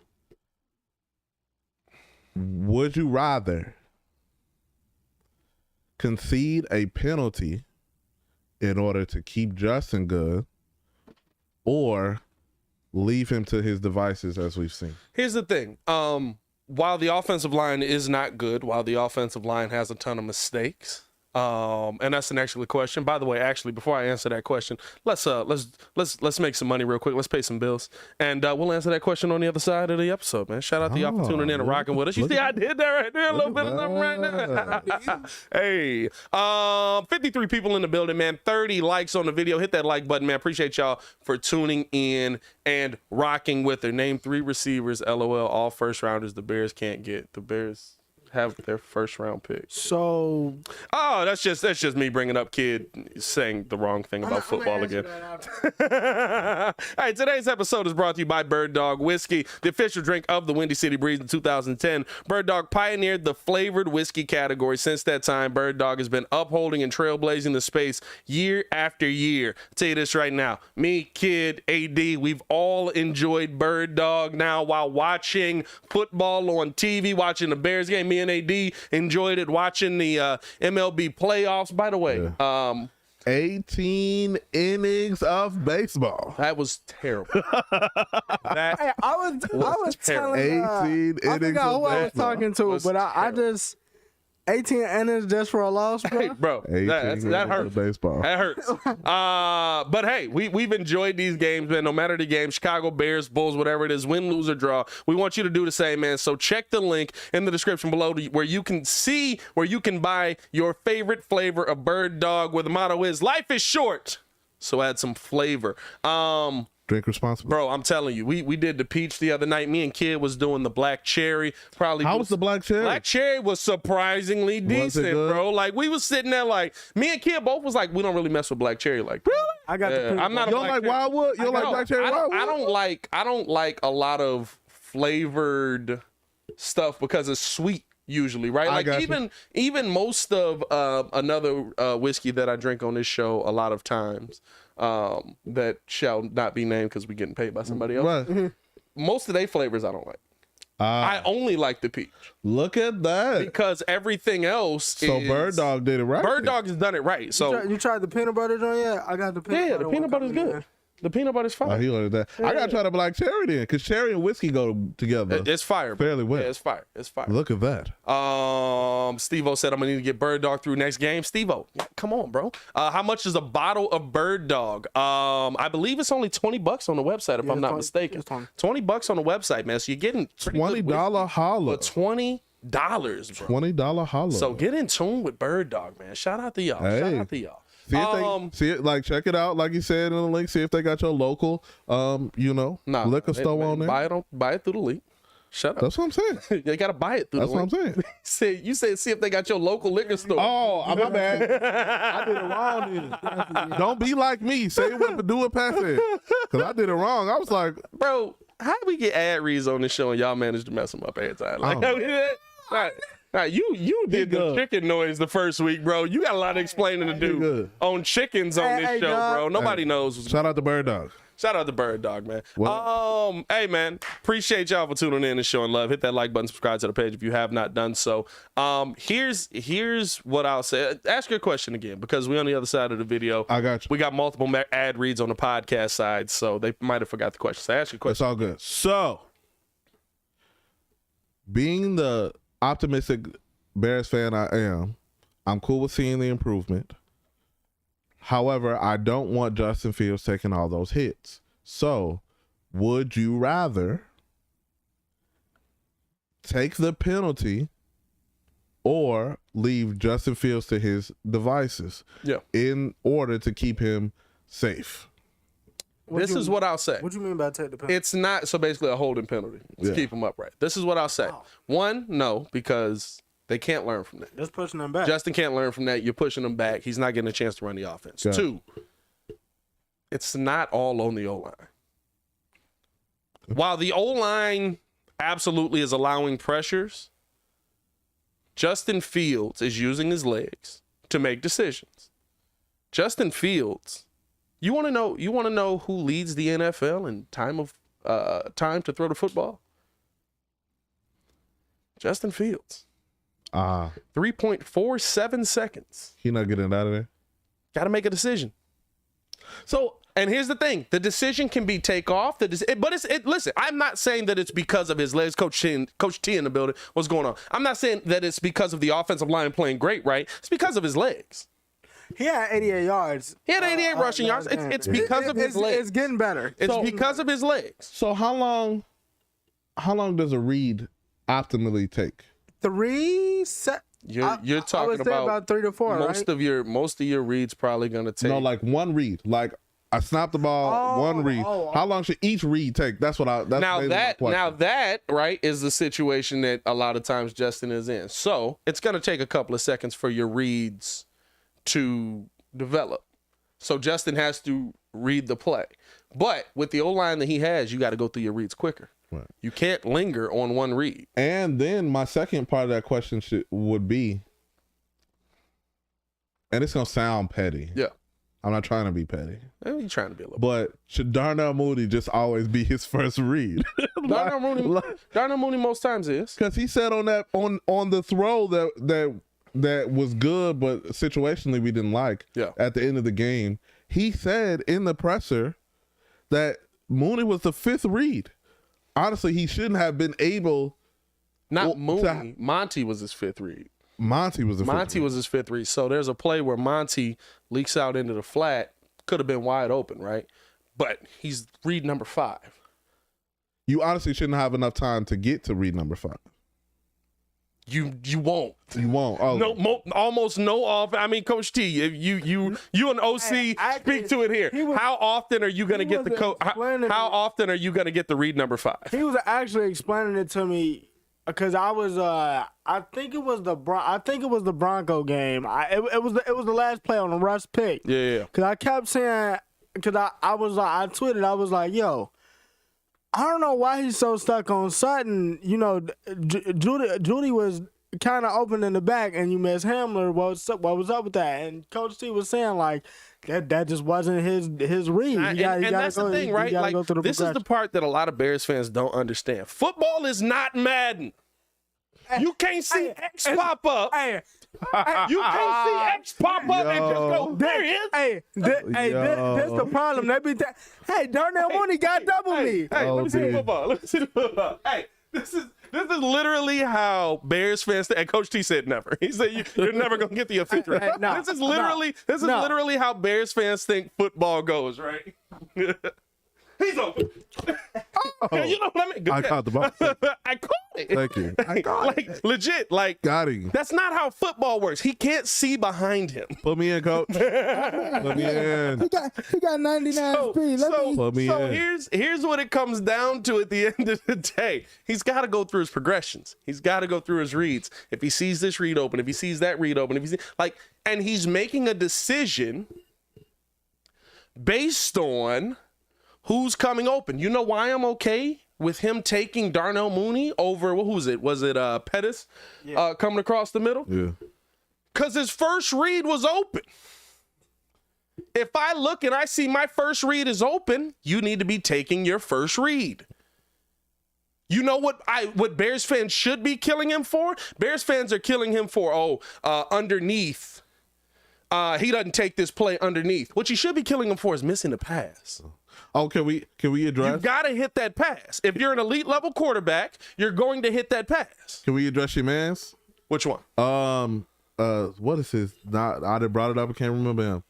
would you rather concede a penalty in order to keep Justin good, or leave him to his devices as we've seen? Here's the thing. While the offensive line is not good, while the offensive line has a ton of mistakes, And that's an excellent question. By the way, actually, before I answer that question, let's make some money real quick. Let's pay some bills, and we'll answer that question on the other side of the episode, man. Shout out to y'all for tuning in and rocking with us. You see, I did that right there, a little bit of something right now. Hey, 53 people in the building, man. 30 likes on the video. Hit that like button, man. Appreciate y'all for tuning in and rocking with her. Name 3 receivers. LOL. All first rounders. The Bears can't get. The Bears have their first round pick. So, that's just me bringing up kid saying the wrong thing about football again. All right, today's episode is brought to you by Bird Dog Whiskey, the official drink of the Windy City Breeze in 2010. Bird Dog pioneered the flavored whiskey category. Since that time, Bird Dog has been upholding and trailblazing the space year after year. I'll tell you this right now, me, kid, AD, we've all enjoyed Bird Dog now while watching football on TV, watching the Bears game. Me and AD enjoyed it watching the MLB playoffs. By the way, 18 innings of baseball. that was terrible. That hey, I was terrible. telling 18 I innings forgot of who I was baseball. talking to, but I just 18 innings just for a loss, bro. Hey, bro, 18 that innings hurts. of baseball. That hurts. But hey, we've enjoyed these games, man. No matter the game, Chicago Bears, Bulls, whatever it is, win, lose, or draw. We want you to do the same, man. So check the link in the description below where you can see where you can buy your favorite flavor of Bird Dog, where the motto is "Life is short, so add some flavor." Drink responsibly. Bro, I'm telling you, we did the peach the other night. Me and Kid was doing the black cherry. How was the black cherry? Black cherry was surprisingly decent, good? bro. Like, we was sitting there like, me and Kid both was like, we don't really mess with black cherry. Like, really? I got the peanut I'm not butter. a You don't black like cherry. Wildwood? You don't like No, black cherry Wildwood? I don't like a lot of flavored stuff because it's sweet usually, right? I Like got you. even most of another whiskey that I drink on this show a lot of times, that shall not be named because we're getting paid by somebody else. Right. Most of their flavors I don't like. I only like the peach Look at that. because everything else So is... Bird Dog did it right. Bird Dog has done it right. So You tried the peanut butter joint yet? I got the peanut butter. yeah, the peanut one butter's coming good. in. The peanut butter's Oh, fire. he ordered that. I gotta try the black cherry then, because cherry and whiskey go together. It's fire. Bro. Fairly well. Yeah, it's fire. It's fire. Look at that. Steve-O said I'm gonna need to get Bird Dog through next game. Steve-O, come on, bro. How much is a bottle of Bird Dog? I believe it's only $20 on the website, if I'm not mistaken. it's 20. $20 on the website, man. So you're getting pretty good $20 holla. whiskey for $20, bro. $20 holla. So get in tune with Bird Dog, man. Shout out to y'all. Shout Hey. out to y'all. see if they see it, like check it out, like you said in the link. See if they got your local, liquor store on there. Buy it through the link. Shut up. That's what I'm saying. They gotta buy it through That's the what link. I'm saying. You said see if they got your local liquor store. Oh, my bad. I did it wrong. Then. Don't be like me. Say what to do it, pass it. Because I did it wrong. I was like, Bro, how do we get ad reads on this show and y'all manage to mess them up every time? Like, Oh. how we did that? Nah, you did the good. chicken noise the first week, bro. You got a lot of explaining to do good. on chickens on this Hey, show, dog. bro. Nobody knows. What's shout out to Bird Dog. Shout out to Bird Dog, man. Well- Hey, man, appreciate y'all for tuning in and showing love. Hit that like button, subscribe to the page if you have not done so. Here's what I'll say. Ask your question again because we're on the other side of the video. I got you. We got multiple ad reads on the podcast side, so they might have forgot the question. So ask your It's question. all good. So, being the optimistic Bears fan I am, I'm cool with seeing the improvement. However, I don't want Justin Fields taking all those hits. So, would you rather take the penalty or leave Justin Fields to his devices Yeah. in order to keep him safe? This is what I'll say. What do you mean by take the penalty? It's not so basically a holding penalty to Yeah. keep them upright. This is what I'll say. One, no, because they can't learn from that. Just pushing them back. Justin can't learn from that. You're pushing him back. He's not getting a chance to run the offense. Got it. Two, it's not all on the O-line. While the O-line absolutely is allowing pressures, Justin Fields is using his legs to make decisions. Justin Fields, you want to know who leads the NFL in time to throw the football? Justin Fields. 3.47 seconds. He not getting out of there. Got to make a decision. So And here's the thing: the decision can be take off. Listen, I'm not saying that it's because of his legs. Coach T in the building. What's going on? I'm not saying that it's because of the offensive line playing great, right? It's because of his legs. He had 88 yards. He had 88 rushing yards. It's because of his legs. It's getting better. It's because of his legs. So how long does a read optimally take? 3 sets. You're talking about 3 to 4. Most of your reads probably gonna take. No, like one read. Like I snapped the ball, one read. How long should each read take? That's what I. That's now that right is the situation that a lot of times Justin is in. So it's gonna take a couple of seconds for your reads to develop. So Justin has to read the play, but with the O-line that he has, you got to go through your reads quicker. Right. You can't linger on one read. And then my second part of that question would be, and it's gonna sound petty. Yeah, I'm not trying to be petty. You're trying to be a little. But should Darnell Mooney just always be his first read? Darnell Mooney most times is, because he said on the throw that was good, but situationally we didn't like. Yeah. At the end of the game, he said in the presser that Mooney was the 5th read. Honestly, he shouldn't have been able. Not Mooney. Monty was his 5th read. Monty was his 5th read. So there's a play where Monty leaks out into the flat. Could have been wide open, right? But he's read number 5. You honestly shouldn't have enough time to get to read number 5. You won't. You won't. Oh. No, almost no off. I mean, Coach T, if you and OC speak to it here. How often are you going to get the coach? How often are you going to get the read number 5? He was actually explaining it to me because I was I think it was the Bronco game. It was the last play on the Russ pick. Yeah. Because I kept saying I tweeted, I was like, yo, I don't know why he's so stuck on Sutton. You know, Judy was kind of open in the back, and you miss Hamler. What was up with that? And Coach T was saying like that just wasn't his read. And that's the thing, right? Like this is the part that a lot of Bears fans don't understand. Football is not Madden. You can't see X pop up. You can't see X pop up and just go, there he is. That's the problem. Hey, Darnell Mooney got double me. Hey, let me see the football. Hey, this is literally how Bears fans think. And Coach T said never. He said you're never gonna get the official. This is literally how Bears fans think football goes, right? He's open. You know what I mean? I caught the ball. I caught it. Thank you. I got it. Legit. Got him. That's not how football works. He can't see behind him. Put me in, coach. Put me in. He got 99 speed. Put me in. Here's what it comes down to at the end of the day. He's got to go through his progressions. He's got to go through his reads. If he sees this read open, if he sees that read open, and he's making a decision based on who's coming open. You know why I'm okay with him taking Darnell Mooney over, who's it? Was it Pettis coming across the middle? Yeah. Because his first read was open. If I look and I see my first read is open, you need to be taking your first read. You know what Bears fans should be killing him for? Bears fans are killing him for, underneath. He doesn't take this play underneath. What you should be killing him for is missing the pass. Oh, can we address? You got to hit that pass. If you're an elite level quarterback, you're going to hit that pass. Can we address your man's? Which one? What is his? I done brought it up. I can't remember him.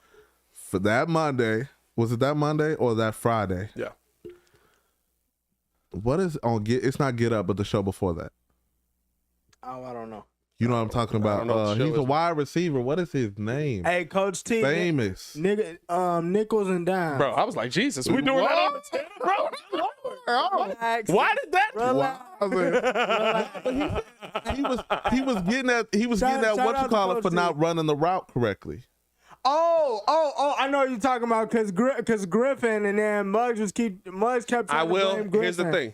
For that Monday, was it that Monday or that Friday? Yeah. What is on Get? It's not Get Up, but the show before that. Oh, I don't know. You know what I'm talking about? He's a wide receiver. What is his name? Hey, Coach T. Famous. Nigga, nickels and dimes. Bro, I was like, Jesus, we doing that on the table, bro? Why did that? He was getting that what you call it for not running the route correctly. Oh! I know what you're talking about because Griffin and then Muggs kept. I will. Here's the thing.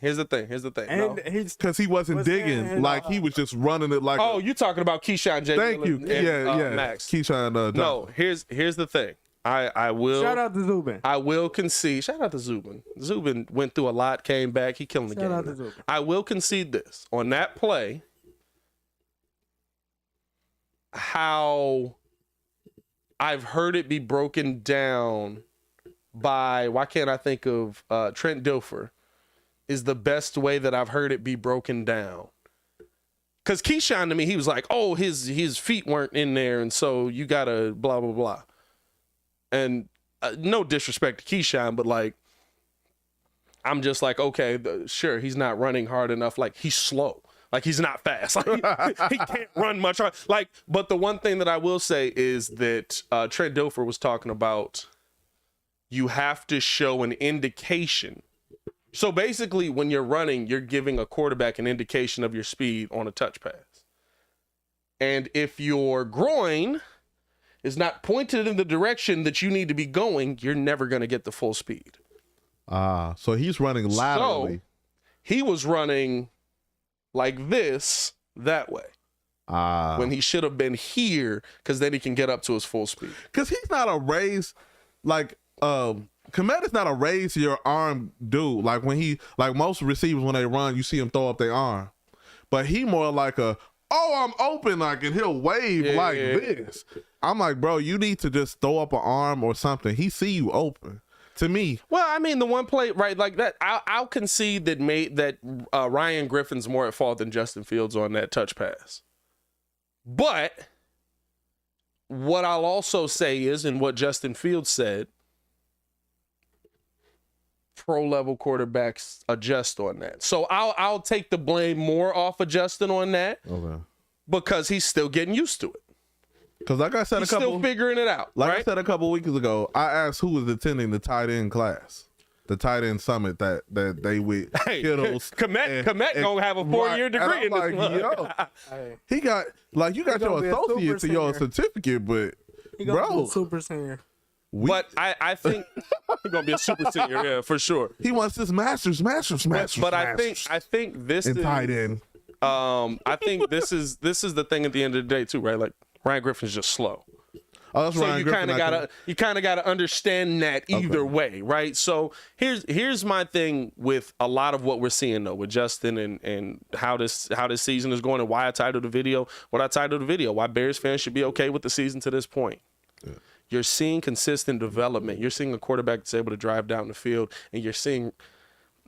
And because he wasn't digging, like he was just running it like. Oh, you talking about Keyshawn J. Thank you. And, Max. Keyshawn. No, here's the thing. I will. Shout out to Zubin. I will concede. Shout out to Zubin. Zubin went through a lot, came back, he killing the game. Shout out to Zubin. I will concede this on that play. How I've heard it be broken down by, why can't I think of Trent Dilfer, is the best way that I've heard it be broken down. Because Keyshawn, to me, he was like, oh, his feet weren't in there, and so you got to blah, blah, blah. And no disrespect to Keyshawn, but like, I'm just like, okay, sure, he's not running hard enough. Like, he's slow. Like, he's not fast. Like, he can't run much hard. Like, but the one thing that I will say is that Trent Dilfer was talking about, you have to show an indication. So basically, when you're running, you're giving a quarterback an indication of your speed on a touch pass. And if your groin is not pointed in the direction that you need to be going, you're never going to get the full speed. So he's running laterally. So he was running like this, that way. When he should have been here, because then he can get up to his full speed. Because he's not a raise, like, Komet is not a raise your arm dude. Like when he, like most receivers when they run, you see him throw up their arm. But he more like a, oh, I'm open, like, and he'll wave this. I'm like, bro, you need to just throw up an arm or something. He see you open. To me, well, I mean, the one play, right, like that, I'll concede that Ryan Griffin's more at fault than Justin Fields on that touch pass. But what I'll also say is, and what Justin Fields said, pro-level quarterbacks adjust on that. So I'll take the blame more off of Justin on that, because he's still getting used to it. Because like I said, he's still figuring it out. Like right? I said a couple weeks ago, I asked who was attending the tight end class, the tight end summit that they with kiddos. Komet gonna have a 4-year degree in this one. Yo, he got, like, you got your associate to your certificate, but he gonna be a super senior. But I think he's gonna be a super senior, yeah, for sure. He wants this masters. But I think this in is tight end. I think this is the thing at the end of the day too, right? Like, Ryan Griffin's just slow. Oh, that's so Ryan Griffin. You kind of gotta understand that either way, right? So here's my thing with a lot of what we're seeing though with Justin and how this season is going, and why I titled the video what I titled the video, why Bears fans should be okay with the season to this point. Yeah. You're seeing consistent development. You're seeing a quarterback that's able to drive down the field, and you're seeing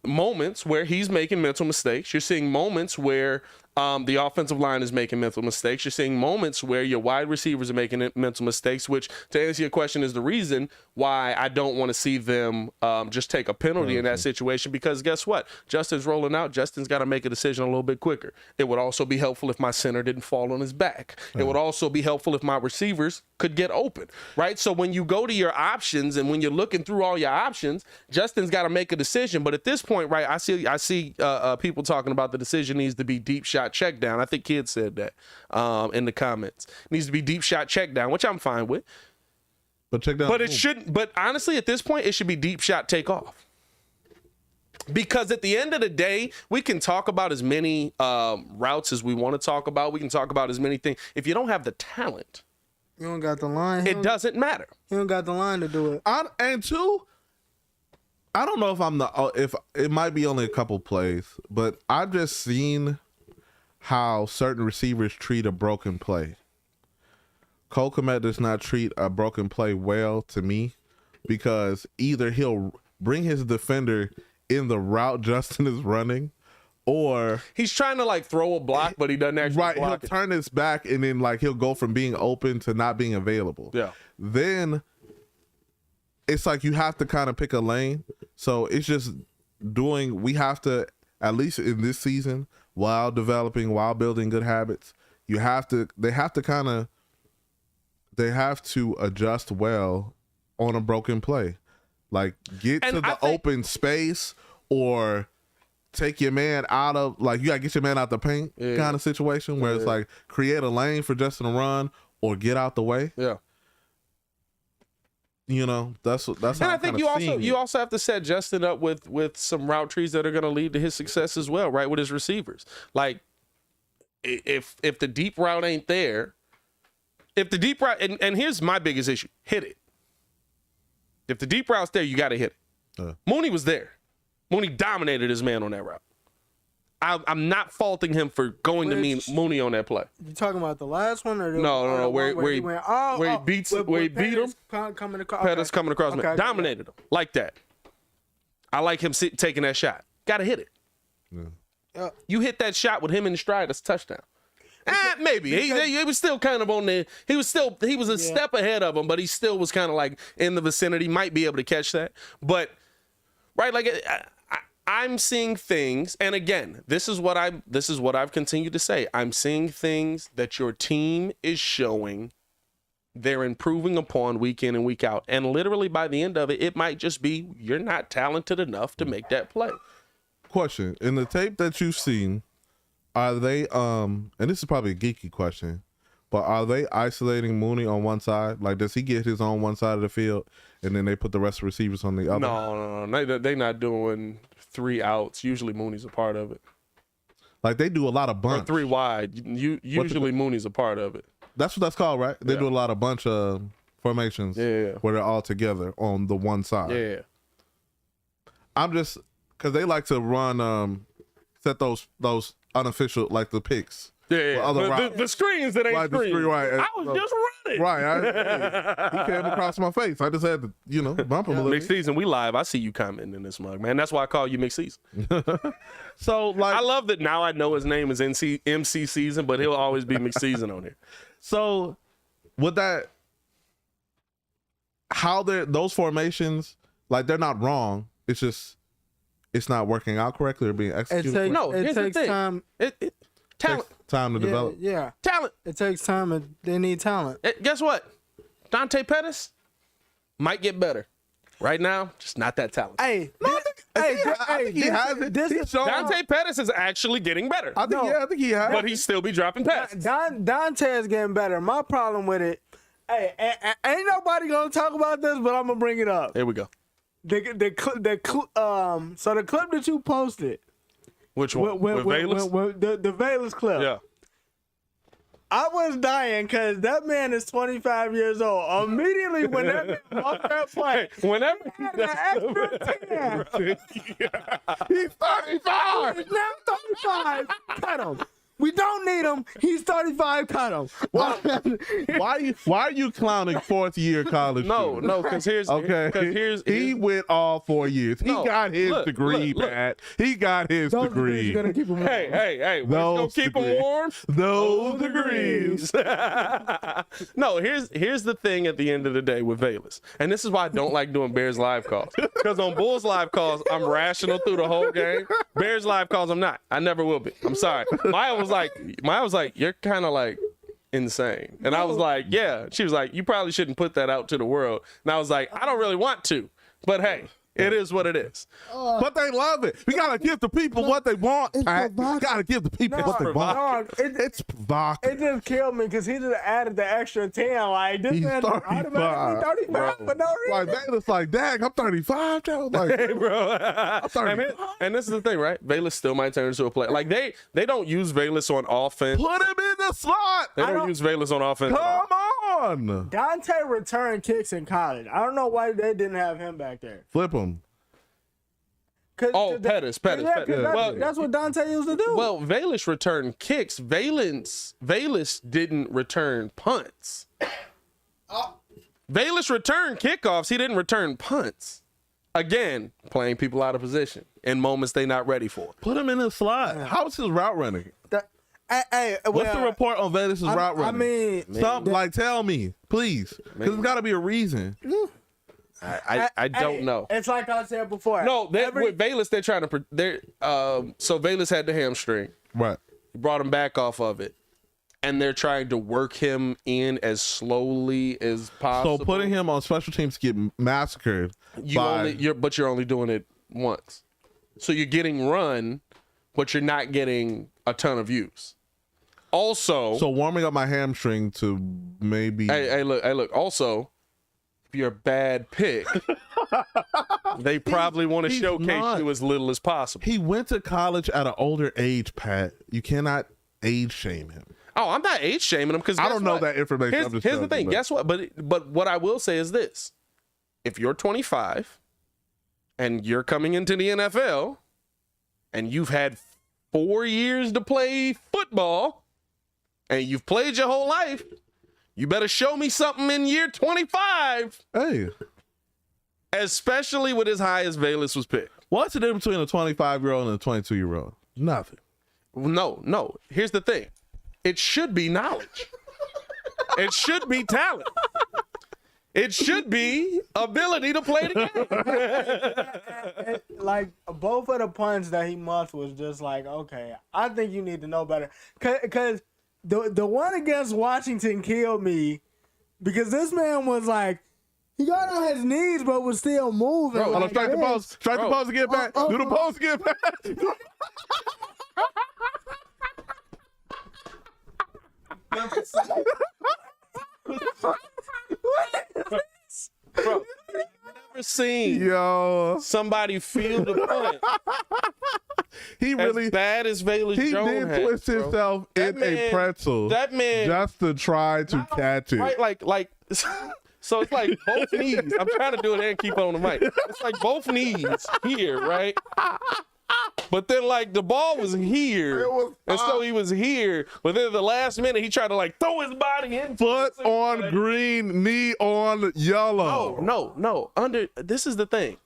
moments where he's making mental mistakes. You're seeing moments where the offensive line is making mental mistakes. You're seeing moments where your wide receivers are making mental mistakes, which, to answer your question, is the reason why I don't want to see them just take a penalty in that situation, because guess what? Justin's rolling out. Justin's got to make a decision a little bit quicker. It would also be helpful if my center didn't fall on his back. It would also be helpful if my receivers could get open, right? So when you go to your options and when you're looking through all your options, Justin's got to make a decision. But at this point, right, I see people talking about the decision needs to be deep shot check down. I think Kid said that in the comments. It needs to be deep shot check down, which I'm fine with. But check down. But it shouldn't. But honestly, at this point, it should be deep shot take off. Because at the end of the day, we can talk about as many routes as we want to talk about. We can talk about as many things. If you don't have the talent, you don't got the line. It doesn't matter. You don't got the line to do it. And two, I don't know if it might be only a couple plays, but I've just seen how certain receivers treat a broken play. Cole Kmet does not treat a broken play well to me, because either he'll bring his defender in the route Justin is running, or he's trying to like throw a block, but he doesn't actually block he'll turn his back, and then like he'll go from being open to not being available. Yeah. Then it's like you have to kind of pick a lane. So it's just we have to, at least in this season, while building good habits, they have to adjust well on a broken play. Like, get to the open space, or take your man out of, like, you gotta get your man out the paint kind of situation where it's like create a lane for Justin to run or get out the way. Yeah. You know, that's how and I think you also have to set Justin up with some route trees that are going to lead to his success as well, right? With his receivers, like if the deep route ain't there, if the deep route, and here's my biggest issue: hit it. If the deep route's there, you got to hit it. Mooney was there. Mooney dominated his man on that route. I'm not faulting him for going to mean Mooney on that play. You talking about the last one or the No, where he beat him. Coming across. Pettis coming across, dominated him like that. I like him taking that shot. Got to hit it. Yeah. You hit that shot with him in stride, that's a touchdown. Maybe he was still kind of on there. He was a step ahead of him, but he still was kind of like in the vicinity. Might be able to catch that, but right, like I'm seeing things, and again, this is what I've continued to say. I'm seeing things that your team is showing. They're improving upon week in and week out, and literally by the end of it, it might just be you're not talented enough to make that play. Question: in the tape that you've seen, are they and this is probably a geeky question, but are they isolating Mooney on one side? Like, does he get his own one side of the field, and then they put the rest of the receivers on the other? No. They're not doing 3 outs. Usually Mooney's a part of it. Like, they do a lot of bunch. Or 3 wide. Usually Mooney's a part of it. That's what that's called, right? They do a lot of bunch of formations where they're all together on the one side. Yeah. I'm just because they like to run set those unofficial, like the picks. The screens that ain't like screens. Right. I was just running. Right. He came across my face. I just had to, bump him a little bit. McSeason, we live. I see you commenting in this mug, man. That's why I call you McSeason. So, like, I love that now I know his name is MC Season, but he'll always be McSeason on here. So, with that, how those formations, like, they're not wrong. It's just, it's not working out correctly or being executed. It takes time. Talent. Time to develop. Yeah. Talent. It takes time, and they need talent. Guess what? Dante Pettis might get better. Right now, just not that talented. Hey, Dante Pettis is actually getting better. I think he has. But he still be dropping passes. Dante is getting better. My problem with it, ain't nobody gonna talk about this, but I'm gonna bring it up. Here we go. So the clip that you posted. Which one? With Bayless? The Bayless clip. Yeah. I was dying because that man is 25 years old. Immediately when that man walked that play, whenever he had an extra 10. He's 35. He's now 35. Cut him. We don't need him. He's 35. Cut him. Why are you clowning 4th year college? No, because here's he went all 4 years. He got his degree, Pat. He got his degree. Gonna keep him warm. Hey, we're gonna keep him warm. Those degrees. No, here's the thing at the end of the day with Bayless, and this is why I don't like doing Bears live calls. Because on Bulls live calls, I'm rational through the whole game. Bears live calls, I'm not. I never will be. I'm sorry. Maya was like, you're kind of like insane. And I was like, yeah. She was like, you probably shouldn't put that out to the world. And I was like, I don't really want to, but hey, it is what it is. But they love it. We gotta give the people what they want. Gotta give the people what they want. It's provocative. It just killed me because he just added the extra 10. Like, this He's man 35. 35 for no reason. Like, Bayless, like, dang, I'm 35. Like, Hey, bro. I'm 35. And this is the thing, right? Bayless still might turn into a player. Like, they don't use Bayless on offense. Put him in the slot. They don't use Bayless on offense. Come on. Dante returned kicks in college. I don't know why they didn't have him back there. Flip him. Pettis. Well, that's what Dante used to do. Well, Bayless returned kicks. Bayless didn't return punts. Bayless returned kickoffs. He didn't return punts. Again, playing people out of position in moments they're not ready for. Put him in the slot. How's his route running? What's the report on Bayless' route running? I mean, something like, tell me, please, because there's got to be a reason. I don't know. It's like I said before. No, with Bayless, they're trying to. So Bayless had the hamstring. Right. Brought him back off of it, and they're trying to work him in as slowly as possible. So putting him on special teams to get massacred. You're only doing it once. So you're getting run, but you're not getting a ton of use. Also, so warming up my hamstring to maybe. Hey, look. Also, if you're a bad pick, they probably want to showcase you as little as possible. He went to college at an older age, Pat. You cannot age shame him. Oh, I'm not age shaming him because I don't know that information. Here's the thing. Guess what? But what I will say is this: if you're 25 and you're coming into the NFL and you've had 4 years to play football and you've played your whole life, you better show me something in year 25. Hey, Especially with as high as Velus was picked. what's the difference between a 25-year-old and a 22-year-old? Nothing. No. Here's the thing. It should be knowledge. It should be talent. It should be ability to play the game. Like, both of the punts that he muffed was just like, okay, I think you need to know better. Because the one against Washington killed me because this man was like, he got on his knees but was still moving. Bro, like Strike the this. pose. Strike the pose to get back. Do the pose to get back. Bro, never seen Yo, somebody feel the punt he really as bad as Velus he Jones did had, twist bro. himself That in man- a pretzel That man, just to try to catch it. right? Like. So it's like both knees. I'm trying to do it and keep on the mic. It's like both knees here, right? But then like the ball was here, It was and so he was here. But then at the last minute, he tried to like throw his body in. Foot on green, knee on yellow. No. This is the thing,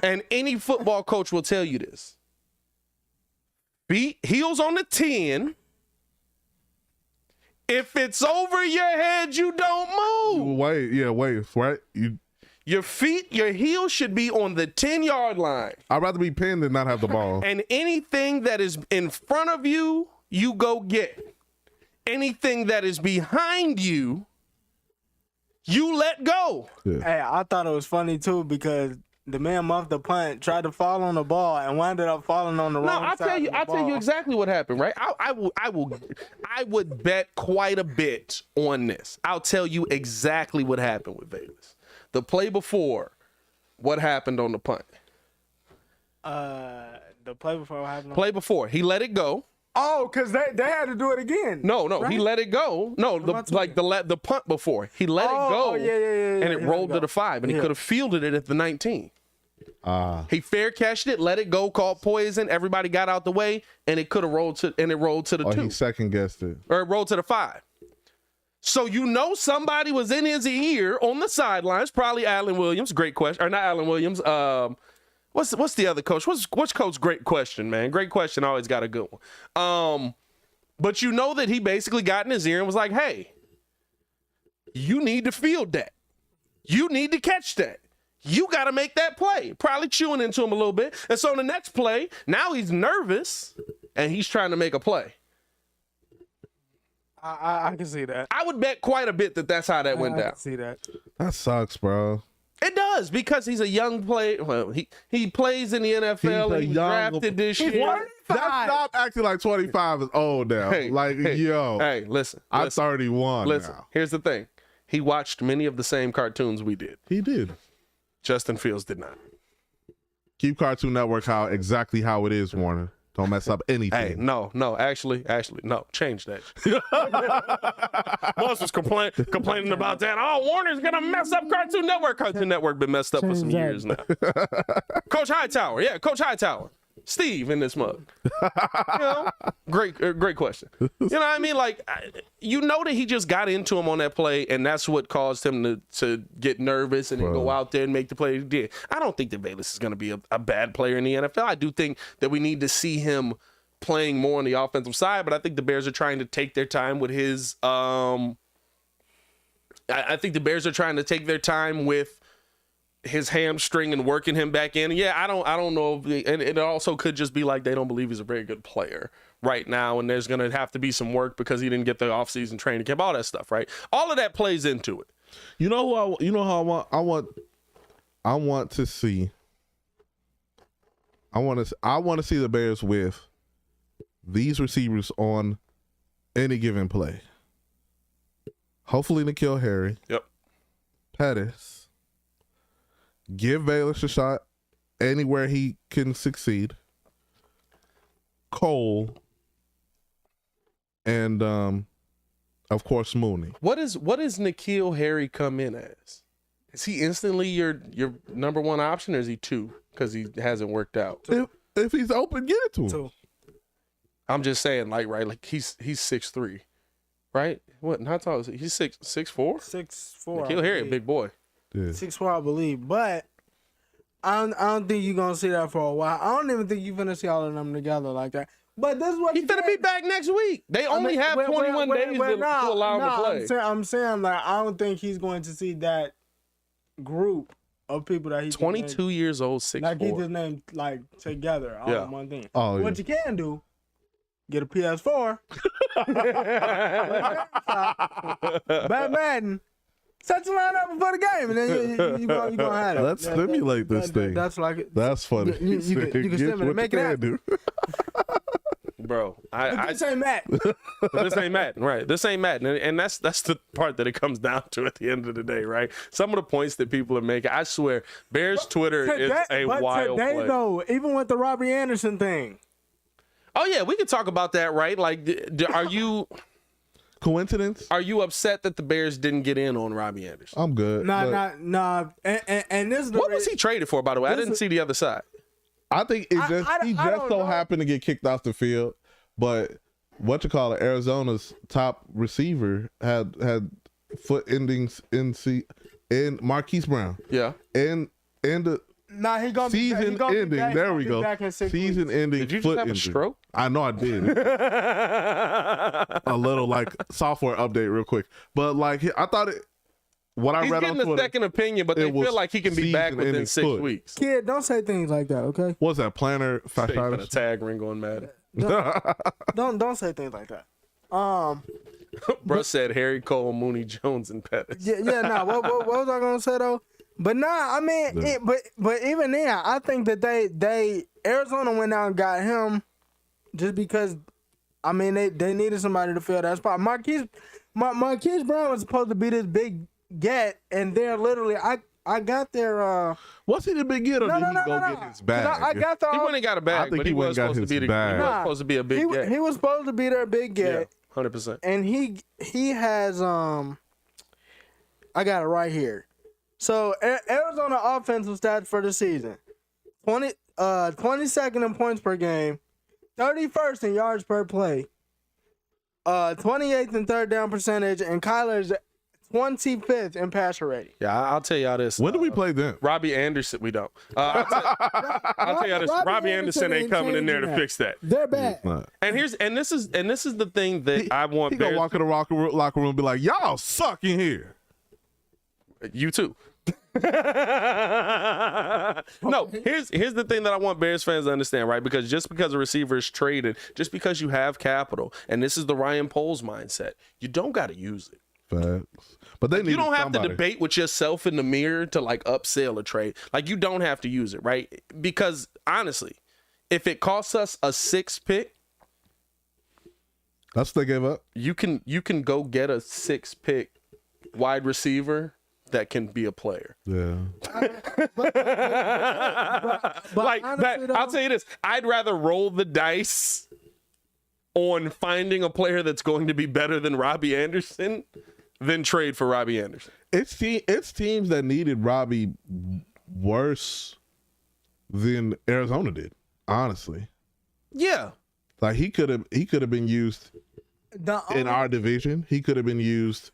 and any football coach will tell you this: heels on the 10. If it's over your head, you don't move. Wait, right? Your feet, your heels should be on the 10-yard line. I'd rather be pinned than not have the ball. And anything that is in front of you, you go get. Anything that is behind you, you let go. Hey, I thought it was funny too because the man muffed the punt, tried to fall on the ball, and wound up falling on the No, wrong side. I'll tell you exactly what happened, right? I would bet quite a bit on this. I'll tell you exactly what happened with Velus. The play before, what happened on the punt? The play before what happened. Play before, he let it go. Oh, because they had to do it again. No, right? he let it go. No, the punt before. He let it go. Yeah. And it rolled to the 5, and he could have fielded it at the 19. He fair catched it, let it go, called poison. Everybody got out the way, and it could have rolled to the 2. He second guessed it. Or it rolled to the 5. So you know somebody was in his ear on the sidelines, probably Alan Williams. Great question. Or not Alan Williams. What's the other coach? What's coach? Great question, man. Great question. Always got a good one. But you know that he basically got in his ear and was like, hey, you need to field that. You need to catch that. You got to make that play. Probably chewing into him a little bit. And so the next play, now he's nervous and he's trying to make a play. I can see that. I would bet quite a bit that that's how that went I down. can see that. That sucks, bro. It does, because he's a young player. Well, he plays in the NFL and he was drafted this year. Stop acting like 25 is old now. Hey, listen. I'm 31 Listen, now. here's the thing. He watched many of the same cartoons we did. He did. Justin Fields did not. Keep Cartoon Network exactly how it is, Warner. Don't mess up anything. Hey, no, actually, no, change that. Boss was complaining about that. Oh, Warner's gonna mess up Cartoon Network. Cartoon Network been messed up for some years now. Coach Hightower, Coach Hightower. Steve in this mug. Great question. You know what I mean? Like, you know that he just got into him on that play, and that's what caused him to get nervous and then go out there and make the play he did. I don't think that Velus is going to be a bad player in the NFL. I do think that we need to see him playing more on the offensive side, but I think the Bears are trying to take their time with his. I think the Bears are trying to take their time with his hamstring and working him back in. Yeah, I don't know if and it also could just be like they don't believe he's a very good player right now, and there's gonna have to be some work because he didn't get the offseason training camp, all that stuff, right? All of that plays into it. You know how I want to see the Bears with these receivers on any given play. Hopefully N'Keal Harry. Yep. Pettis. Give Velus a shot anywhere he can succeed. Cole. And of course Mooney. What is N'Keal Harry come in as? Is he instantly your number one option, or is he 2 because he hasn't worked out? If he's open, get it to him. I'm just saying, like he's 6'3", right? What? How tall is he? He's 6'4". 6'4". Like, he'll hear it, big boy. Yeah. 6'4", I believe. But I don't think you're gonna see that for a while. I don't even think you're gonna see all of them together like that. But this is what He's gonna be back next week. They only have 21 days to allow him to play. I'm saying like I don't think he's going to see that group of people that he's 22 years old, 6'4". like he just named like together all in one thing. Oh, yeah. What you can do, get a PS4, Bad Madden, set your line up before the game, and then you gonna have it. Let's stimulate this thing. That's like it. That's funny. You can stimulate, make it happen. Bro, This ain't Matt. this ain't Madden, right? This ain't Madden, and that's the part that it comes down to at the end of the day, right? Some of the points that people are making, I swear, Bears Twitter is a wild today, place. though, even with the Robbie Anderson thing. Oh yeah, we can talk about that, right? Like, are you Coincidence? are you upset that the Bears didn't get in on Robbie Anderson? I'm good. Nah. And this is the What was he traded for, by the way? I didn't see the other side. I think it just he I just don't so know. happened to get kicked off the field, but Arizona's top receiver had foot endings in Marquise Brown. Yeah. And the Nah, he gonna be season back. ending. He'll There be we go. back in 6 Season weeks. ending. Did you foot just have a injury. stroke? I know I did. A little like software update real quick, but like I thought it. What I He's read on getting a Twitter, second opinion, but they it was feel like he can be back season-ending within 6 foot. weeks. Kid, don't say things like that, okay? what's that plantar Straight for the fasciitis? tag ring on Madden. Don't say things like that. Bro said Harry Cole, Mooney Jones, and Pettis. Yeah. Nah. What was I gonna say though? But nah, I mean, but even then, I think that they Arizona went out and got him just because. I mean, they needed somebody to fill that spot. Marquise Brown was supposed to be this big get, and they're literally I got their Was he the big get or did he go get his bag? I got the He went and got a I bag, think but he he went was and got supposed to his be bag. he was supposed to be a big get. he was supposed to be their big get. Yeah, 100%. And he has I got it right here. So Arizona offensive stats for the season: 22nd in points per game, 31st in yards per play, 28th in third down percentage, and Kyler's 25th in passer rating. Yeah, I'll tell y'all this. When do we play them? Robbie Anderson, we don't. I'll tell y'all this. Robbie Anderson ain't coming in there to fix that. They're bad. And this is the thing that I want He gonna Bears. walk in the locker room and be like, "Y'all suck in here." You too. No, here's the thing that I want Bears fans to understand, right? Because just because a receiver is traded, just because you have capital, and this is the Ryan Poles mindset, you don't got to use it. Facts. But they need You don't have somebody. to debate with yourself in the mirror to like upsell a trade. Like you don't have to use it, right? Because honestly, if it costs us a 6th pick, That's what they gave up. you can go get a 6th pick wide receiver that can be a player. Yeah. But Like honestly, that, though, I'll tell you this: I'd rather roll the dice on finding a player that's going to be better than Robbie Anderson than trade for Robbie Anderson. It's teams that needed Robbie worse than Arizona did. Honestly, Yeah, like he could have been used in our division. He could have been used.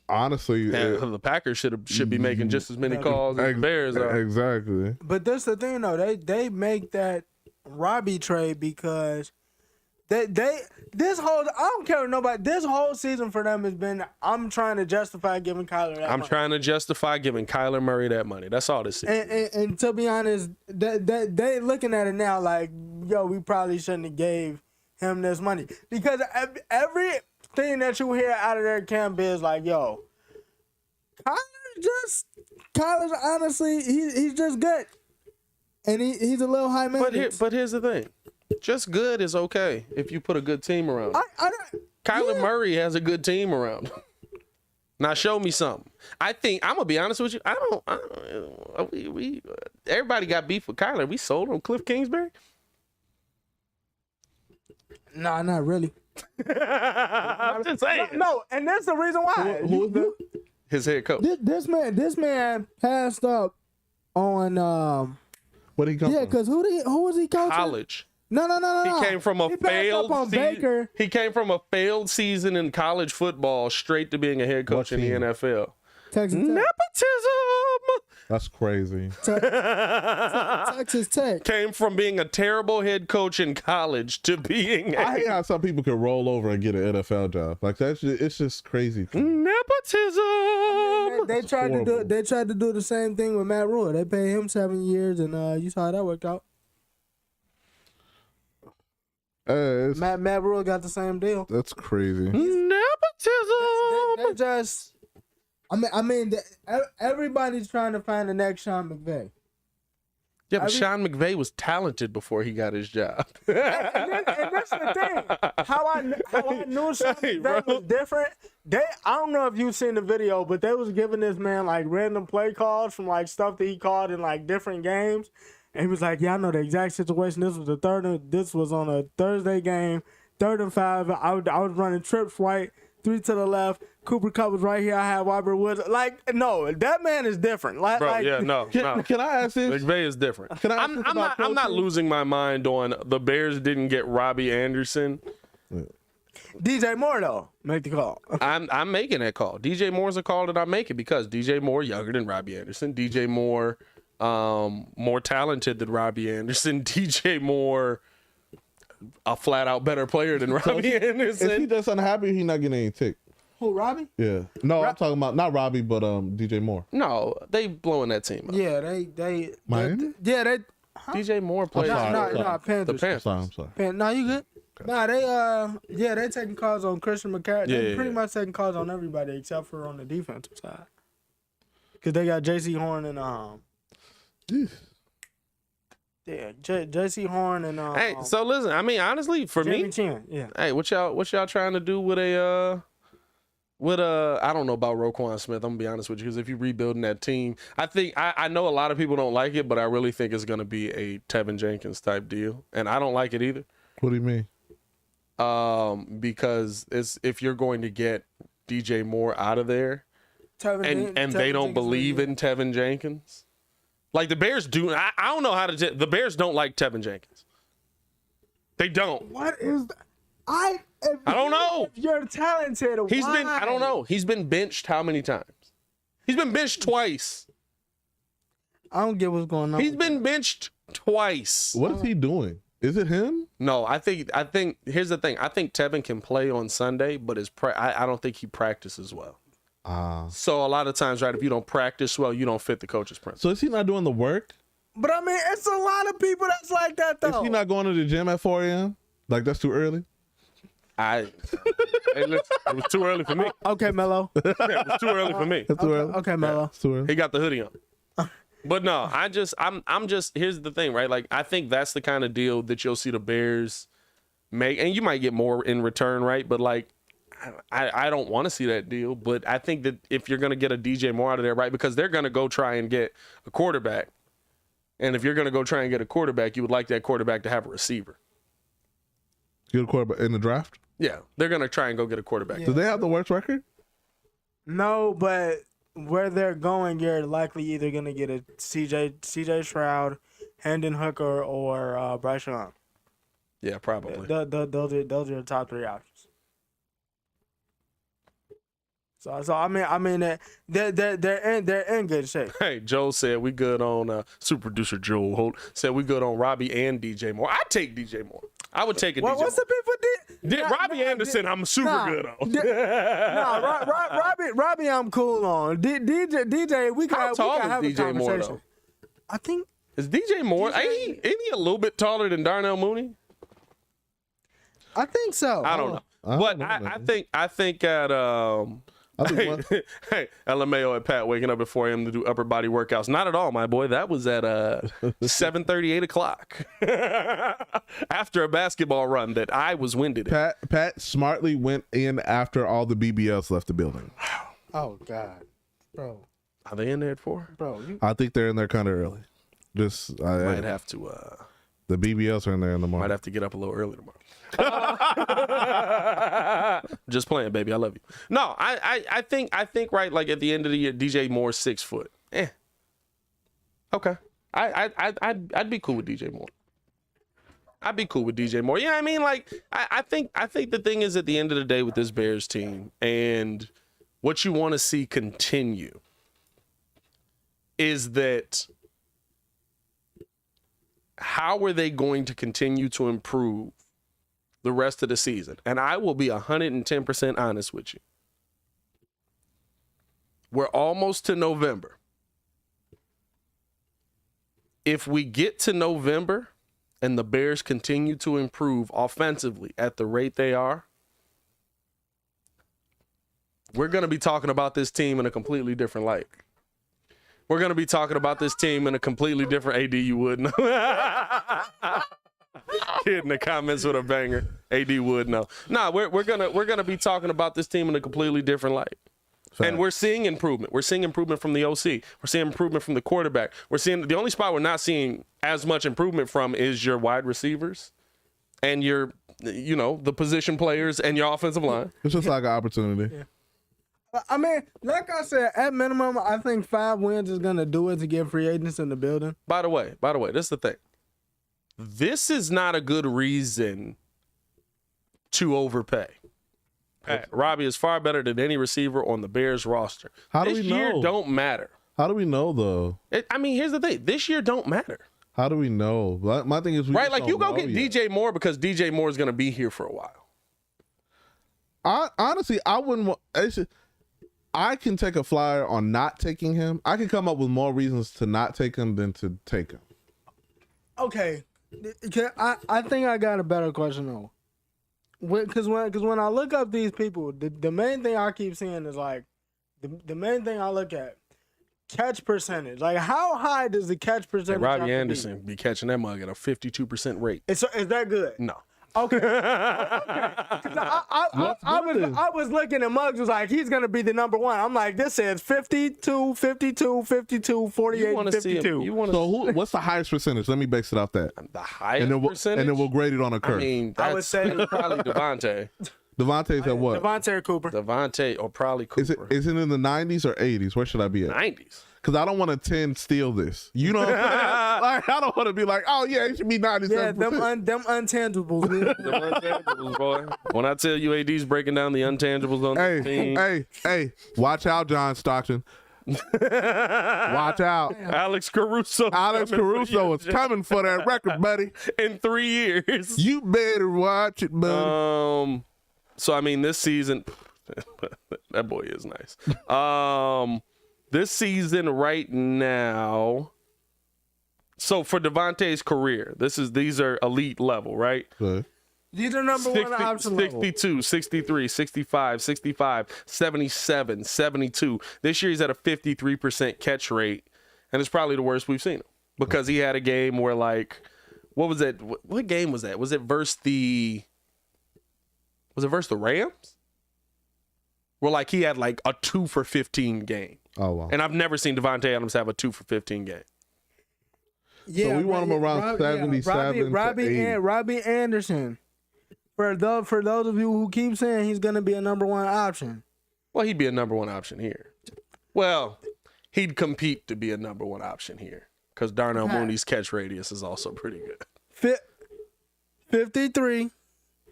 Honestly, and the Packers should be making just as many calls as the Bears are. Exactly. But that's the thing though. They make that Robbie trade because this whole I don't care what nobody. This whole season for them has been I'm trying to justify giving Kyler that I'm money. trying to justify giving Kyler Murray that money. That's all this is. And to be honest, they looking at it now like, yo, we probably shouldn't have gave him this money because everything that you hear out of their camp is like, yo, Kyler's honestly he's just good, and he's a little high maintenance. But here's the thing: just good is okay if you put a good team around. Kyler Murray has a good team around. Now show me something. I think I'm gonna be honest with you. We everybody got beef with Kyler. We sold on Cliff Kingsbury. Nah, not really. I'm just saying. No, and that's the reason why. His head coach. This man passed up on What he come yeah, from? because who was he coaching? College. No. He came from a He passed failed up on season. Baker. He came from a failed season in college football straight to being a head coach What in the team? NFL. Texas Tech. Nepotism. That's crazy. Texas Tech. Came from being a terrible head coach in college to being I hate how some people can roll over and get an NFL job. Like it's just crazy. nepotism. They tried to do. They tried to do the same thing with Matt Rule. They paid him 7 years, and you saw how that worked out. Matt Rule got the same deal. That's crazy. Nepotism. They just. I mean, everybody's trying to find the next Sean McVay. Yeah, but Sean McVay was talented before he got his job. And that's the thing. How I knew Sean McVay was different. I don't know if you've seen the video, but they was giving this man like random play calls from like stuff that he called in like different games, and he was like, "Yeah, I know the exact situation. This was on a Thursday game, 3rd and 5. I was running trips right, 3 to the left. Cooper Kupp was right here. I had Robert Woods. Like, no, that man is different. Like, Bro, like, yeah, no. Can I ask this? McVay is different. Can I ask this about I'm not coaching? losing my mind on the Bears didn't get Robbie Anderson. DJ Moore though, make the call. I'm making that call. DJ Moore's a call that I'm making because DJ Moore younger than Robbie Anderson. DJ Moore more talented than Robbie Anderson. DJ Moore a flat out better player than Robbie Anderson. Is he just unhappy he not getting any tick? Who, Robbie? Yeah. No, I'm talking about not Robbie, but DJ Moore. No, they blowing that team up. Yeah, they Miami? they DJ Moore plays sorry. no, Panthers. the Panthers. I'm sorry. No, you good? Nah, they taking calls on Christian McCaffrey. They pretty much taking calls on everybody except for on the defensive side. Cause they got J.C. Horn and J.C. Horn and Hey, so listen, I mean honestly, for Jamie me, Chin, yeah. hey, what y'all trying to do with I don't know about Roquan Smith. I'm gonna be honest with you, because if you're rebuilding that team, I think I know a lot of people don't like it, but I really think it's gonna be a Tevin Jenkins type deal, and I don't like it either. What do you mean? Because if you're going to get DJ Moore out of there, and they don't believe in Tevin Jenkins, like the Bears do. I don't know how to. The Bears don't like Tevin Jenkins. They don't. What is that? I don't know. If you're talented, I don't know. He's been benched how many times? He's been benched twice. I don't get what's going on. He's been benched twice. What is he doing? Is it him? No, I think here's the thing. I think Tevin can play on Sunday, but I don't think he practices well. So a lot of times, right, if you don't practice well, you don't fit the coach's principle. So is he not doing the work? But I mean, it's a lot of people that's like that though. Is he not going to the gym at 4 a.m.? Like that's too early? Hey, listen, it was too early for me. Okay, Mello. It was too early for me. That's too early? Okay, Mello. It's too early. He got the hoodie on. But no, I'm just here's the thing, right? Like I think that's the kind of deal that you'll see the Bears make, and you might get more in return, right? But like I don't want to see that deal. But I think that if you're gonna get a DJ Moore out of there, right? Because they're gonna go try and get a quarterback. And if you're gonna go try and get a quarterback, you would like that quarterback to have a receiver. Get a quarterback in the draft? Yeah. They're gonna try and go get a quarterback. Yeah. Do they have the worst record? No, but where they're going, you're likely either gonna get a CJ Stroud, Hendon Hooker, or Bryce Young. Yeah, probably. Those are the top 3 options. So I mean they're in good shape. Hey, Joe said we good on super producer Joel Holt said we good on Robbie and DJ Moore. I'd take DJ Moore. I would take a DJ Moore. What's the beef with Robbie Anderson? I'm super good on. Robbie, I'm cool on. DJ, we How can tall have is a DJ Moore conversation. though? I think Is DJ Moore? Ain't he a little bit taller than Darnell Mooney? I think so. I don't know. But I think at hey, LMAO at Pat waking up at 4 a.m. to do upper body workouts. Not at all, my boy. That was at 7:30, 8 o'clock after a basketball run that I was winded in. Pat smartly went in after all the BBLs left the building. Oh God, bro. Are they in there at 4? Bro, I think they're in there kind of early. Might have to. The BBLs are in there in the morning. Might have to get up a little early tomorrow. Just playing, baby. I love you. No, I think right. Like at the end of the year, DJ Moore's 6 foot. Okay. I'd be cool with DJ Moore. I'd be cool with DJ Moore. Yeah, I mean, like, I think the thing is, at the end of the day with this Bears team, and what you want to see continue is that how are they going to continue to improve the rest of the season? And I will be 110% honest with you. We're almost to November. If we get to November and the Bears continue to improve offensively at the rate they are, we're going to be talking about this team in a completely different light. We're going to be talking about this team in a completely different AD, you wouldn't know. Kid in the comments with a banger. AD would know. Nah, we're gonna be talking about this team in a completely different light. Fact. And we're seeing improvement. We're seeing improvement from the OC. We're seeing improvement from the quarterback. We're seeing the only spot we're not seeing as much improvement from is your wide receivers and your, the position players and your offensive line. It's just like an opportunity. Yeah. I mean, like I said, at minimum, I think 5 wins is gonna do it to get free agents in the building. By the way, this is the thing. This is not a good reason to overpay. Pat, Robbie is far better than any receiver on the Bears roster. How do this we know? year don't matter. How do we know though? Here's the thing. This year don't matter. How do we know? My thing is, Right, like you go get DJ Moore because DJ Moore is going to be here for a while. Honestly, I wouldn't. I can take a flyer on not taking him. I can come up with more reasons to not take him than to take him. Okay, I think I got a better question though. Because when I look up these people, the main thing I keep seeing is like the main thing I look at, catch percentage. Like, how high does the catch percentage? Hey, Robbie Anderson be catching that mug at a 52% rate. Is that good? No. Okay. Okay. 'Cause I was looking at Muggs, was like, he's going to be the number one. I'm like, this says 52, 52, 52, 48, 52. What's the highest percentage? Let me base it off that. The highest percentage? And then we'll grade it on a curve. I mean, I would say probably Devontae. Devontae's at what? Devontae Cooper. Devontae or probably Cooper. Is it in the 90s or 80s? Where should I be at? 90s. Because I don't want to 10 steal this. You know what I'm saying? Like, I don't want to be like, oh, yeah, it should be 97%. Yeah, them untangibles. Them untangibles, boy. When I tell you AD's breaking down the untangibles on the team. Hey, watch out, John Stockton. Watch out. Alex Caruso is coming for that record, buddy. In 3 years. You better watch it, buddy. So, I mean, this season, that boy is nice. This season right now, so for Devontae's career, these are elite level, right? Okay. These are number 1 option 62, 63, 65, 65, 77, 72. This year he's at a 53% catch rate, and it's probably the worst we've seen him because he had a game where, like, what was that? What game was that? Was it versus the Rams? Where, like, he had, like, a 2 for 15 game. Oh, wow. And I've never seen Devontae Adams have a 2 for 15 game. Yeah, so we want him around 77 to 80. Robbie Anderson. For those of you who keep saying he's going to be a number 1 option. Well, he'd be a number 1 option here. Well, he'd compete to be a number 1 option here because Darnell Mooney's catch radius is also pretty good. 53,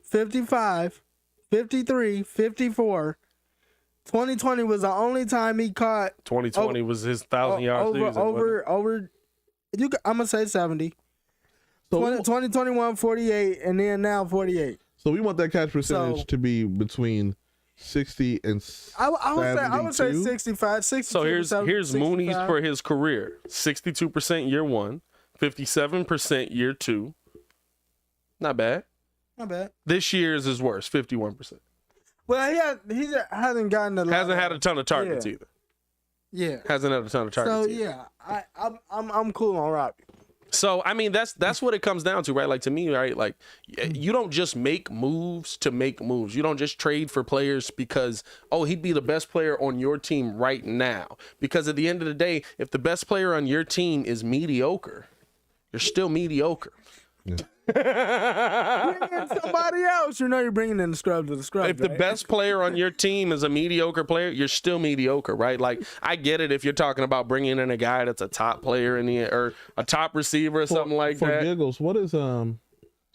55, 53, 54. 2020 was the only time he caught. 2020 was his 1,000-yard season. I'm gonna say 70. So 2021 48, and then now 48. So we want that catch percentage to be between 60 and 72. I would say 65, 62. So here's Mooney's for his career: 62% year 1, 57% year 2. Not bad. Not bad. This year's is worse, 51%. Well, he hasn't gotten hasn't had a ton of targets either. Yeah, hasn't had a ton of targets. So either. yeah, I'm cool on Robbie. So I mean that's what it comes down to, right? Like to me, right? Like you don't just make moves to make moves. You don't just trade for players because he'd be the best player on your team right now. Because at the end of the day, if the best player on your team is mediocre, you're still mediocre. Yeah. Bring in somebody else. You're bringing in the scrub to the scrub. If the best player on your team is a mediocre player, you're still mediocre, right? Like I get it if you're talking about bringing in a guy that's a top player or a top receiver or something like that. For giggles, what is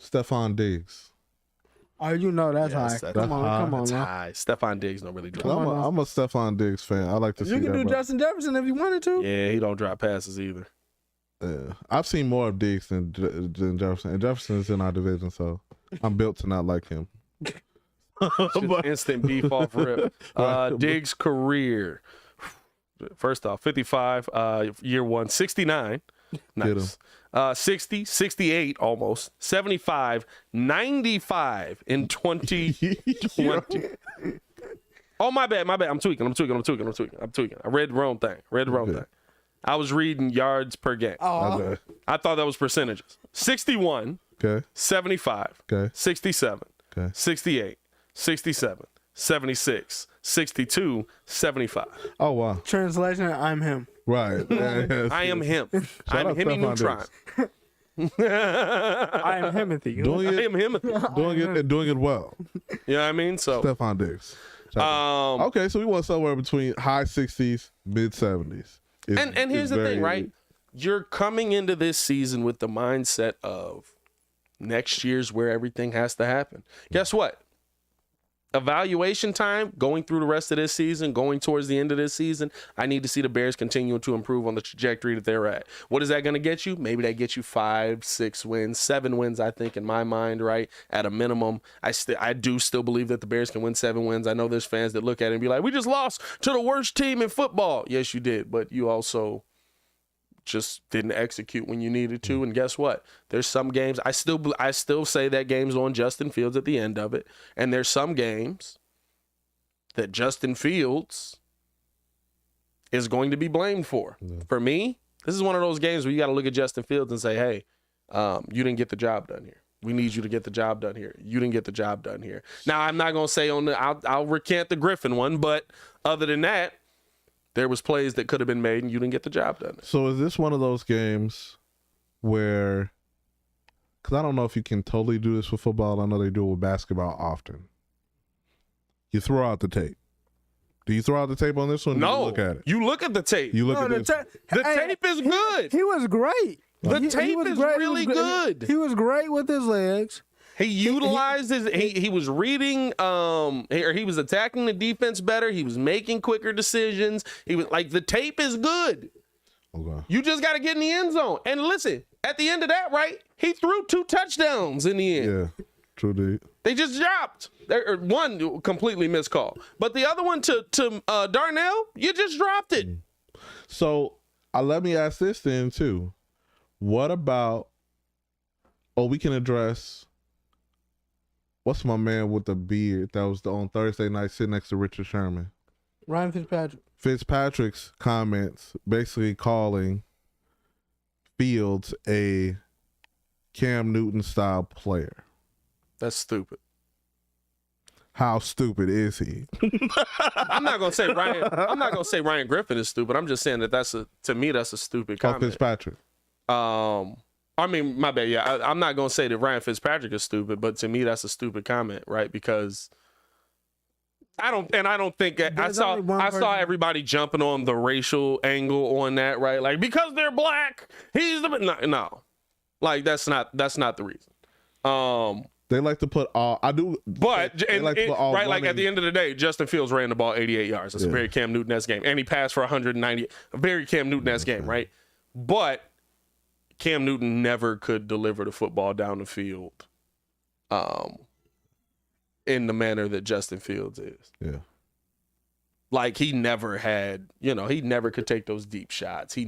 Stephon Diggs. Oh, you know that's high. Come on That's now. high. Stephon Diggs don't really drop. I'm a Stephon Diggs fan. I like to see You that. can do bro. Justin Jefferson if you wanted to. Yeah, he don't drop passes either. Yeah. I've seen more of Diggs than Jefferson, and Jefferson is in our division, so I'm built to not like him. Just instant beef off rip. Diggs' career. First off, 55, year one, 69. Nice. 60, 68 almost, 75, 95 in 2020. Oh, my bad. I'm tweaking. I read the wrong thing. I was reading yards per game. Oh, I thought that was percentages. 61, Okay. 75, Okay. 67, Okay. 68, 67, 76, 62, 75. Oh wow. translation: I'm him. Right. I am him. I'm out him in Stephon Neutron. I am Himothy. Doing I it, am him. doing it well. You know what I mean? So, Stephon Diggs. Okay, so we want somewhere between high 60s, mid 70s. and here's the thing, right? You're coming into this season with the mindset of next year's where everything has to happen. Guess what? Evaluation time, going through the rest of this season, going towards the end of this season, I need to see the Bears continue to improve on the trajectory that they're at. What is that going to get you? Maybe that gets you 5, 6 wins, 7 wins, I think, in my mind, right? At a minimum, I do still believe that the Bears can win 7 wins. I know there's fans that look at it and be like, we just lost to the worst team in football. Yes, you did, but you also just didn't execute when you needed to. And guess what? There's some games I still say that game's on Justin Fields at the end of it. And there's some games that Justin Fields is going to be blamed for. Yeah. For me, this is one of those games where you got to look at Justin Fields and say, hey, you didn't get the job done here. We need you to get the job done here. You didn't get the job done here. Now, I'm not going to say I'll recant the Griffin one, but other than that, there was plays that could have been made and you didn't get the job done. So is this one of those games where, because I don't know if you can totally do this with football. I know they do it with basketball often. You throw out the tape. Do you throw out the tape on this one? No. You look at it. You look at the tape. You look No, at this. The tape is good. He was great. The He tape was is great. really good. He was great with his legs. He utilized his. He was reading. He was attacking the defense better. He was making quicker decisions. He was like the tape is good. Okay. You just got to get in the end zone. And listen, at the end of that, right? He threw 2 touchdowns in the end. Yeah. True, dude. They just dropped. One completely missed call, but the other one to Darnell, you just dropped it. So let me ask this then too. What about? Oh, we can address. What's my man with the beard that was on Thursday night sitting next to Richard Sherman? Ryan Fitzpatrick. Fitzpatrick's comments basically calling Fields a Cam Newton style player. That's stupid. How stupid is he? I'm not gonna say Ryan Griffin is stupid. I'm just saying that to me that's a stupid Call comment. Fitzpatrick. I mean, my bad. Yeah, I'm not gonna say that Ryan Fitzpatrick is stupid, but to me that's a stupid comment, right? Because I don't think I saw everybody jumping on the racial angle on that, right? Like because they're black, he's the no. Like that's not the reason. They like to put all. I do, but they like to put all right, like running- at the end of the day, Justin Fields ran the ball 88 yards. That's a very Cam Newton-esque game, and he passed for 190. A very Cam Newton-esque game, right? But Cam Newton never could deliver the football down the field, in the manner that Justin Fields is. Yeah. Like he never had, he never could take those deep shots. He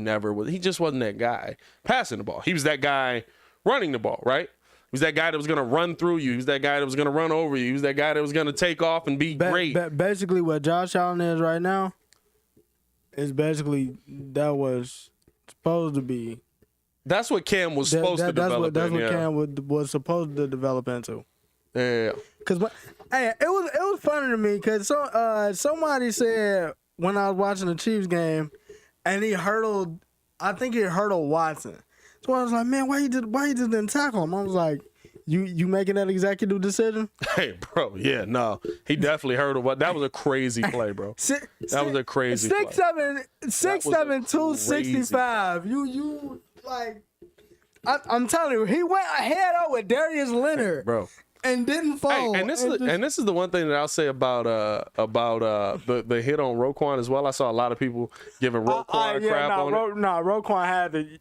just wasn't that guy passing the ball. He was that guy running the ball, right? He was that guy that was going to run through you. He was that guy that was going to run over you. He was that guy that was going to take off and be great. Basically, what Josh Allen is right now is basically that was supposed to be. That's what Cam was supposed to develop. That's what Cam was supposed to develop into. Yeah. Cause it was funny to me because somebody said when I was watching the Chiefs game, and he hurdled. I think he hurdled Watson. So I was like, man, why you just didn't tackle him? I was like, you making that executive decision? Hey, bro, yeah, no, he definitely hurdled. What that was a crazy play, bro. That was a crazy play. 6'7", 265. You like. I'm telling you, he went head up with Darius Leonard, bro. and didn't Hey, fall. and this is the one thing that I'll say about the hit on Roquan as well. I saw a lot of people giving Roquan crap on it. Roquan had to.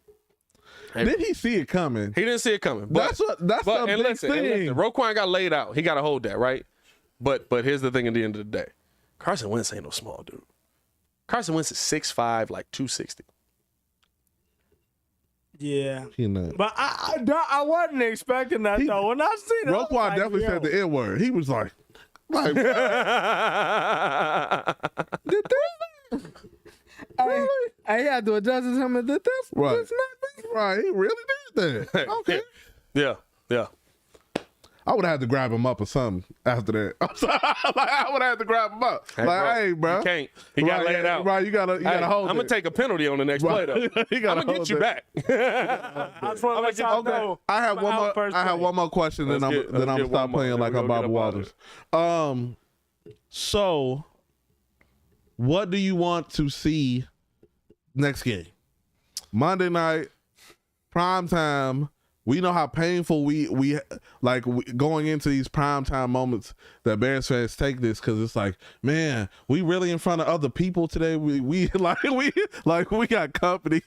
Did he see it coming? He didn't see it coming. But, That's the and big listen, thing. Roquan got laid out. He got to hold that, right? But here's the thing at the end of the day. Carson Wentz ain't no small dude. Carson Wentz is 6'5", like 260. Yeah. He not. But I wasn't expecting that, though. When I seen it, I was Roquan like, definitely yo. said the N word. He was like Hey, he had to adjust his helmet. Did this? Right. This not me? right. He really did that. Okay. Yeah. I would have had to grab him up or something after that. I'm sorry. Like, I would have had to grab him up. Hey, bro. You can't. He got laid out. Right, you gotta hold it. I'm gonna take a penalty on the next play though. I'm gonna get you back. I just want to let y'all know. I have one more. first I have play. one more question, then I'm get stop one more, playing then like we I'm gonna Bobby get up out of Waters. So, what do you want to see next game? Monday night, prime time. We know how painful we going into these primetime moments that Bears fans take this, because it's like, man, we really in front of other people today. We got company.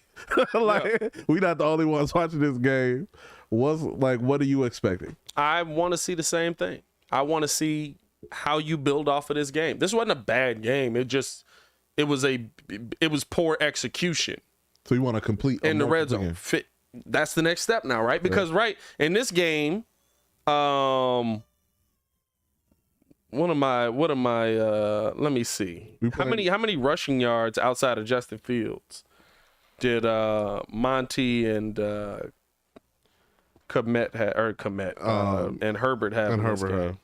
We not the only ones watching this game. What are you expecting? I want to see the same thing. I want to see how you build off of this game. This wasn't a bad game. It was poor execution So you want to complete in the red zone. That's the next step now, right? Because in this game, let me see. How many rushing yards outside of Justin Fields did Monty and and Herbert have? And Herbert had.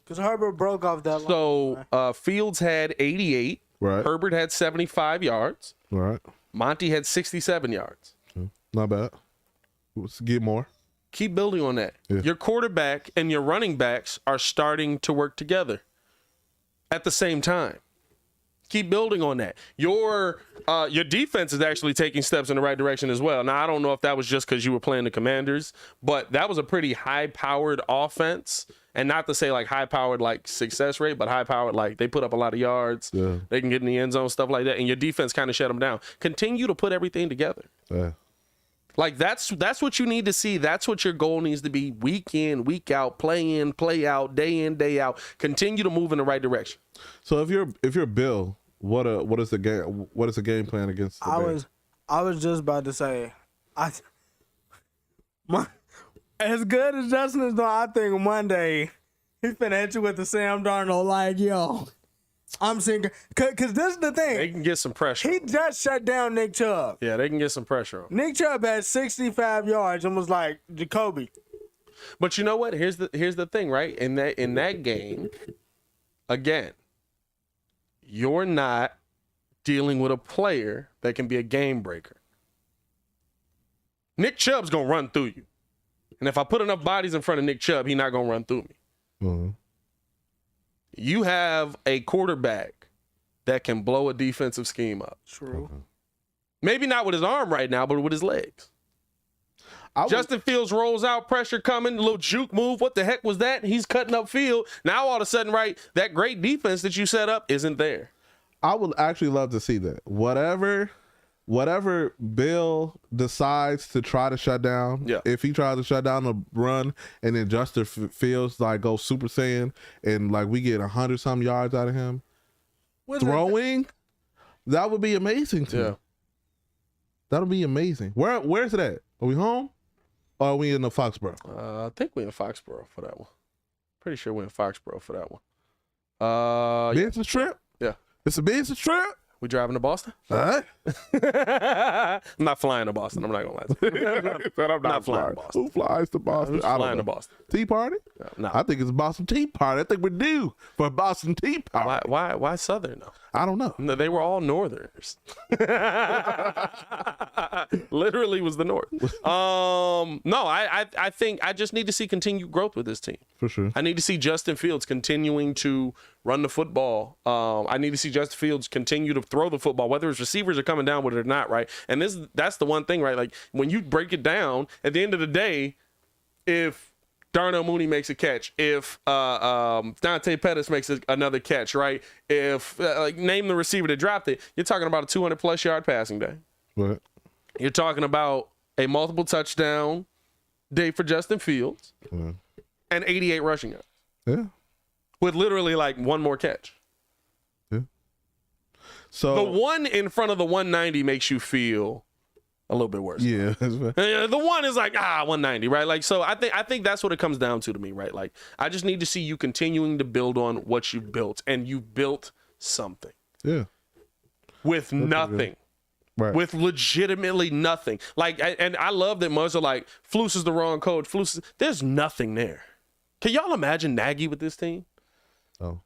Because Herbert broke off that line. So Fields had 88. Right. Herbert had 75 yards. Right. Monty had 67 yards. Not bad. Let's get more. Keep building on that. Yeah. Your quarterback and your running backs are starting to work together at the same time. Keep building on that. Your defense is actually taking steps in the right direction as well. Now, I don't know if that was just because you were playing the Commanders, but that was a pretty high-powered offense. And not to say like high-powered like success rate, but high-powered like they put up a lot of yards. Yeah. They can get in the end zone, stuff like that. And your defense kind of shut them down. Continue to put everything together. Yeah. Like that's what you need to see. That's what your goal needs to be. Week in, week out, play in, play out, day in, day out. Continue to move in the right direction. So if you're Bill, what is the game plan against the Bears? I was just about to say, as good as Justin is doing, I think Monday he's finna hit you with the Sam Darnold like, yo, I'm seeing, because this is the thing. They can get some pressure. He just shut down Nick Chubb. Yeah, they can get some pressure on. Nick Chubb had 65 yards and was like Jacoby. But you know what? Here's the thing, right? In that game, again, you're not dealing with a player that can be a game breaker. Nick Chubb's gonna run through you, and if I put enough bodies in front of Nick Chubb, he's not gonna run through me. Mm-hmm. You have a quarterback that can blow a defensive scheme up. True. Okay. Maybe not with his arm right now, but with his legs. Justin Fields rolls out, pressure coming, little juke move. What the heck was that? He's cutting up field. Now all of a sudden, right, that great defense that you set up isn't there. I would actually love to see that. Whatever Bill decides to try to shut down, if he tries to shut down the run and then Justin Fields like go Super Saiyan and like we get 100-some yards out of him throwing, that would be amazing to me. That would be amazing. Where's it at? Are we home? Or are we in the Foxborough? I think we're in Foxborough for that one. Pretty sure we're in Foxborough for that one. Business trip? Yeah. It's a business trip? We driving to Boston? All right. I'm not flying to Boston. I'm not going to lie to you. I'm not flying to Boston. Who flies to Boston? Who's flying to Boston? Tea party? No. I think it's a Boston Tea Party. I think we're due for a Boston Tea Party. Why Southern though? I don't know. No, they were all Northerners. Literally was the North. No, I think I just need to see continued growth with this team. For sure. I need to see Justin Fields continuing to run the football. I need to see Justin Fields continue to throw the football, whether his receivers are coming down with it or not, right? And that's the one thing, right? Like, when you break it down, at the end of the day, if Darnell Mooney makes a catch, if Dante Pettis makes another catch, right? If name the receiver that dropped it, you're talking about a 200+ yard passing day. What? You're talking about a multiple touchdown day for Justin Fields and 88 rushing yards. Yeah. With literally like one more catch. Yeah. So the one in front of the 190 makes you feel a little bit worse. Yeah. The one is like 190, right? Like, so I think that's what it comes down to me, right? Like, I just need to see you continuing to build on what you built, and you built something. Yeah. With nothing. Right. With legitimately nothing. Like, and I love that Muzz are like, Flus is the wrong coach. There's nothing there. Can y'all imagine Nagy with this team? Oh.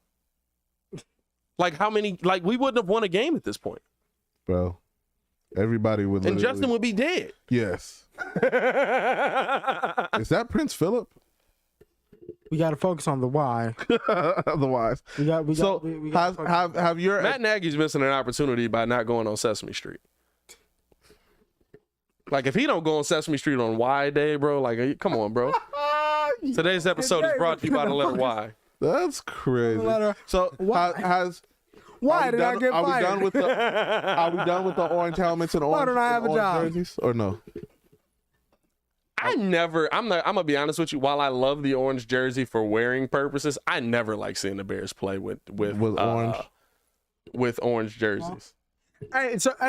Like, how many? Like, we wouldn't have won a game at this point. Bro. Everybody would. And Justin would be dead. Yes. Is that Prince Philip? We got to focus on the why. Otherwise, have your Matt Nagy's missing an opportunity by not going on Sesame Street. Like, if he don't go on Sesame Street on Y Day, bro, like, come on, bro. Today's episode is brought to you by the letter Y. That's crazy. So why did I get fired? Are we done with the orange helmets and orange? Why don't I have a job? Jerseys, or no? I'm gonna be honest with you. While I love the orange jersey for wearing purposes, I never like seeing the Bears play with orange jerseys.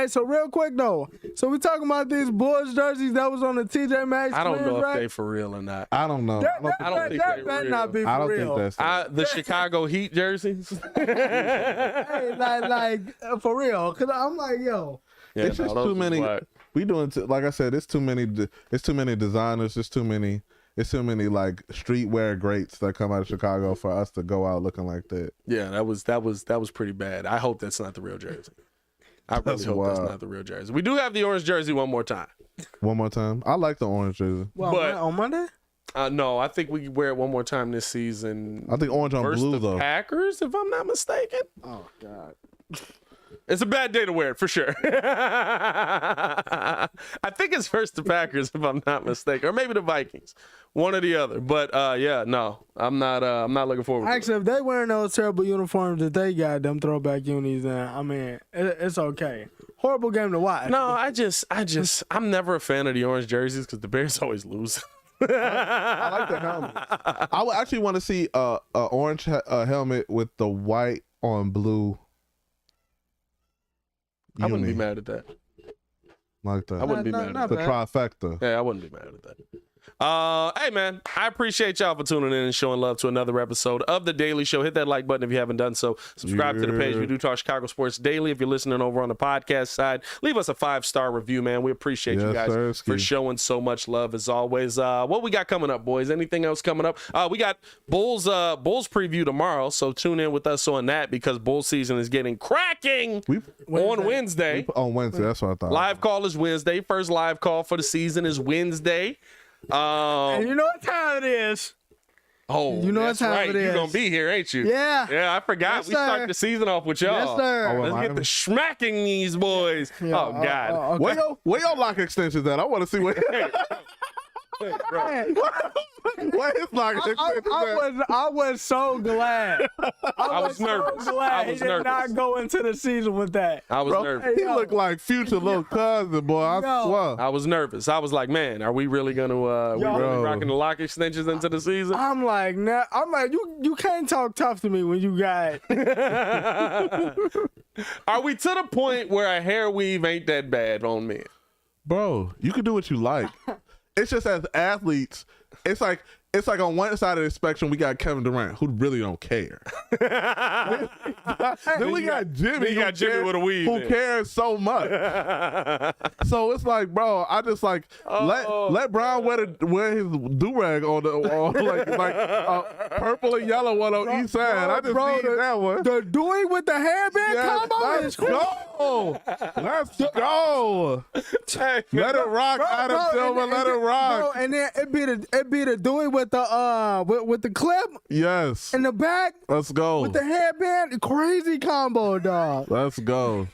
So real quick though. So we talking about these Bulls jerseys that was on the TJ Maxx. I don't know right? if they for real or not. I don't know. I don't think that they better real. not be for I don't real. think that's The Chicago Heat jerseys. Hey, like for real, cause I'm like, yo. Yeah, it's just too many. We doing like I said, it's too many. It's too many designers. It's too many like streetwear greats that come out of Chicago for us to go out looking like that. Yeah, that was pretty bad. I hope that's not the real jersey. I really hope that's not the real jersey. We do have the orange jersey one more time. One more time. I like the orange jersey. Well, but on Monday? No, I think we can wear it one more time this season. I think orange on blue though. Packers, if I'm not mistaken. Oh God. It's a bad day to wear it for sure. I think it's first the Packers, if I'm not mistaken, or maybe the Vikings, one or the other. But yeah, no, I'm not looking forward. Actually, if they wearing those terrible uniforms that they got, them throwback unis, then I mean, it's okay. Horrible game to watch. No, I'm never a fan of the orange jerseys because the Bears always lose. I like the helmet. I would actually want to see a orange helmet with the white on blue. I wouldn't be mad at that. Like that. I wouldn't be mad at the that. trifecta. Yeah, I wouldn't be mad at that. Hey man, I appreciate y'all for tuning in and showing love to another episode of The Daily Show. Hit that like button if you haven't done so. Subscribe to the page. We do talk Chicago sports daily. If you're listening over on the podcast side, leave us a 5-star review, man. We appreciate you guys for showing so much love as always. What we got coming up, boys? Anything else coming up? We got Bulls preview tomorrow, so tune in with us on that because Bull season is getting cracking on Wednesday. On Wednesday, that's what I thought. Live call is Wednesday. First live call for the season is Wednesday. And you know what time it is. Oh, you know what time right. it is. You're gonna be here, ain't you? Yeah. Yeah, I forgot. Yes, we start the season off with y'all. Yes, sir. Let's get the smacking these boys. Yeah, oh God. okay. Where your lock extensions at? I want to see where. Hey, bro. Where his lock extensions at? I was so glad. I was nervous. So glad I was he did nervous. not go into the season with that. I was Bro, nervous. he looked like future little cousin, boy. I swear. I was nervous. I was like, man, are we really gonna we really rocking the lock extensions into the season? I'm like, you can't talk tough to me when you got. Are we to the point where a hair weave ain't that bad on men? Bro, you can do what you like. It's just as athletes, it's like it's like on one side of the spectrum we got Kevin Durant, who really don't care. Then we got Jimmy. You got Jimmy with a weave. Who cares so much? So it's like, bro, I just like let Brown wear his do-rag on purple and yellow one on each side. I just need that one. The Dewey with the hairband combo. Let's go. Let's go. Let it rock, Adam Silver. Let it rock. Bro, and then it be the Dewey with the clip. Yes. In the back. Let's go. With the headband. Crazy combo, dog. Let's go.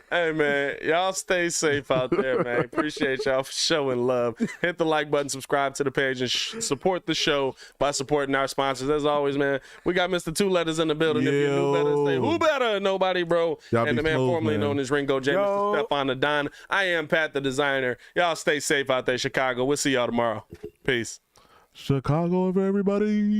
Hey, man, y'all stay safe out there, man. Appreciate y'all for showing love. Hit the like button, subscribe to the page, and support the show by supporting our sponsors. As always, man, we got Mr. Two Letters in the building. If you knew better, say who better? Nobody, bro. Y'all and the man smooth, formerly known as Ringo J, Mr. Stefan the Don. I am Pat the Designer. Y'all stay safe out there, Chicago. We'll see y'all tomorrow. Peace. Chicago, everybody.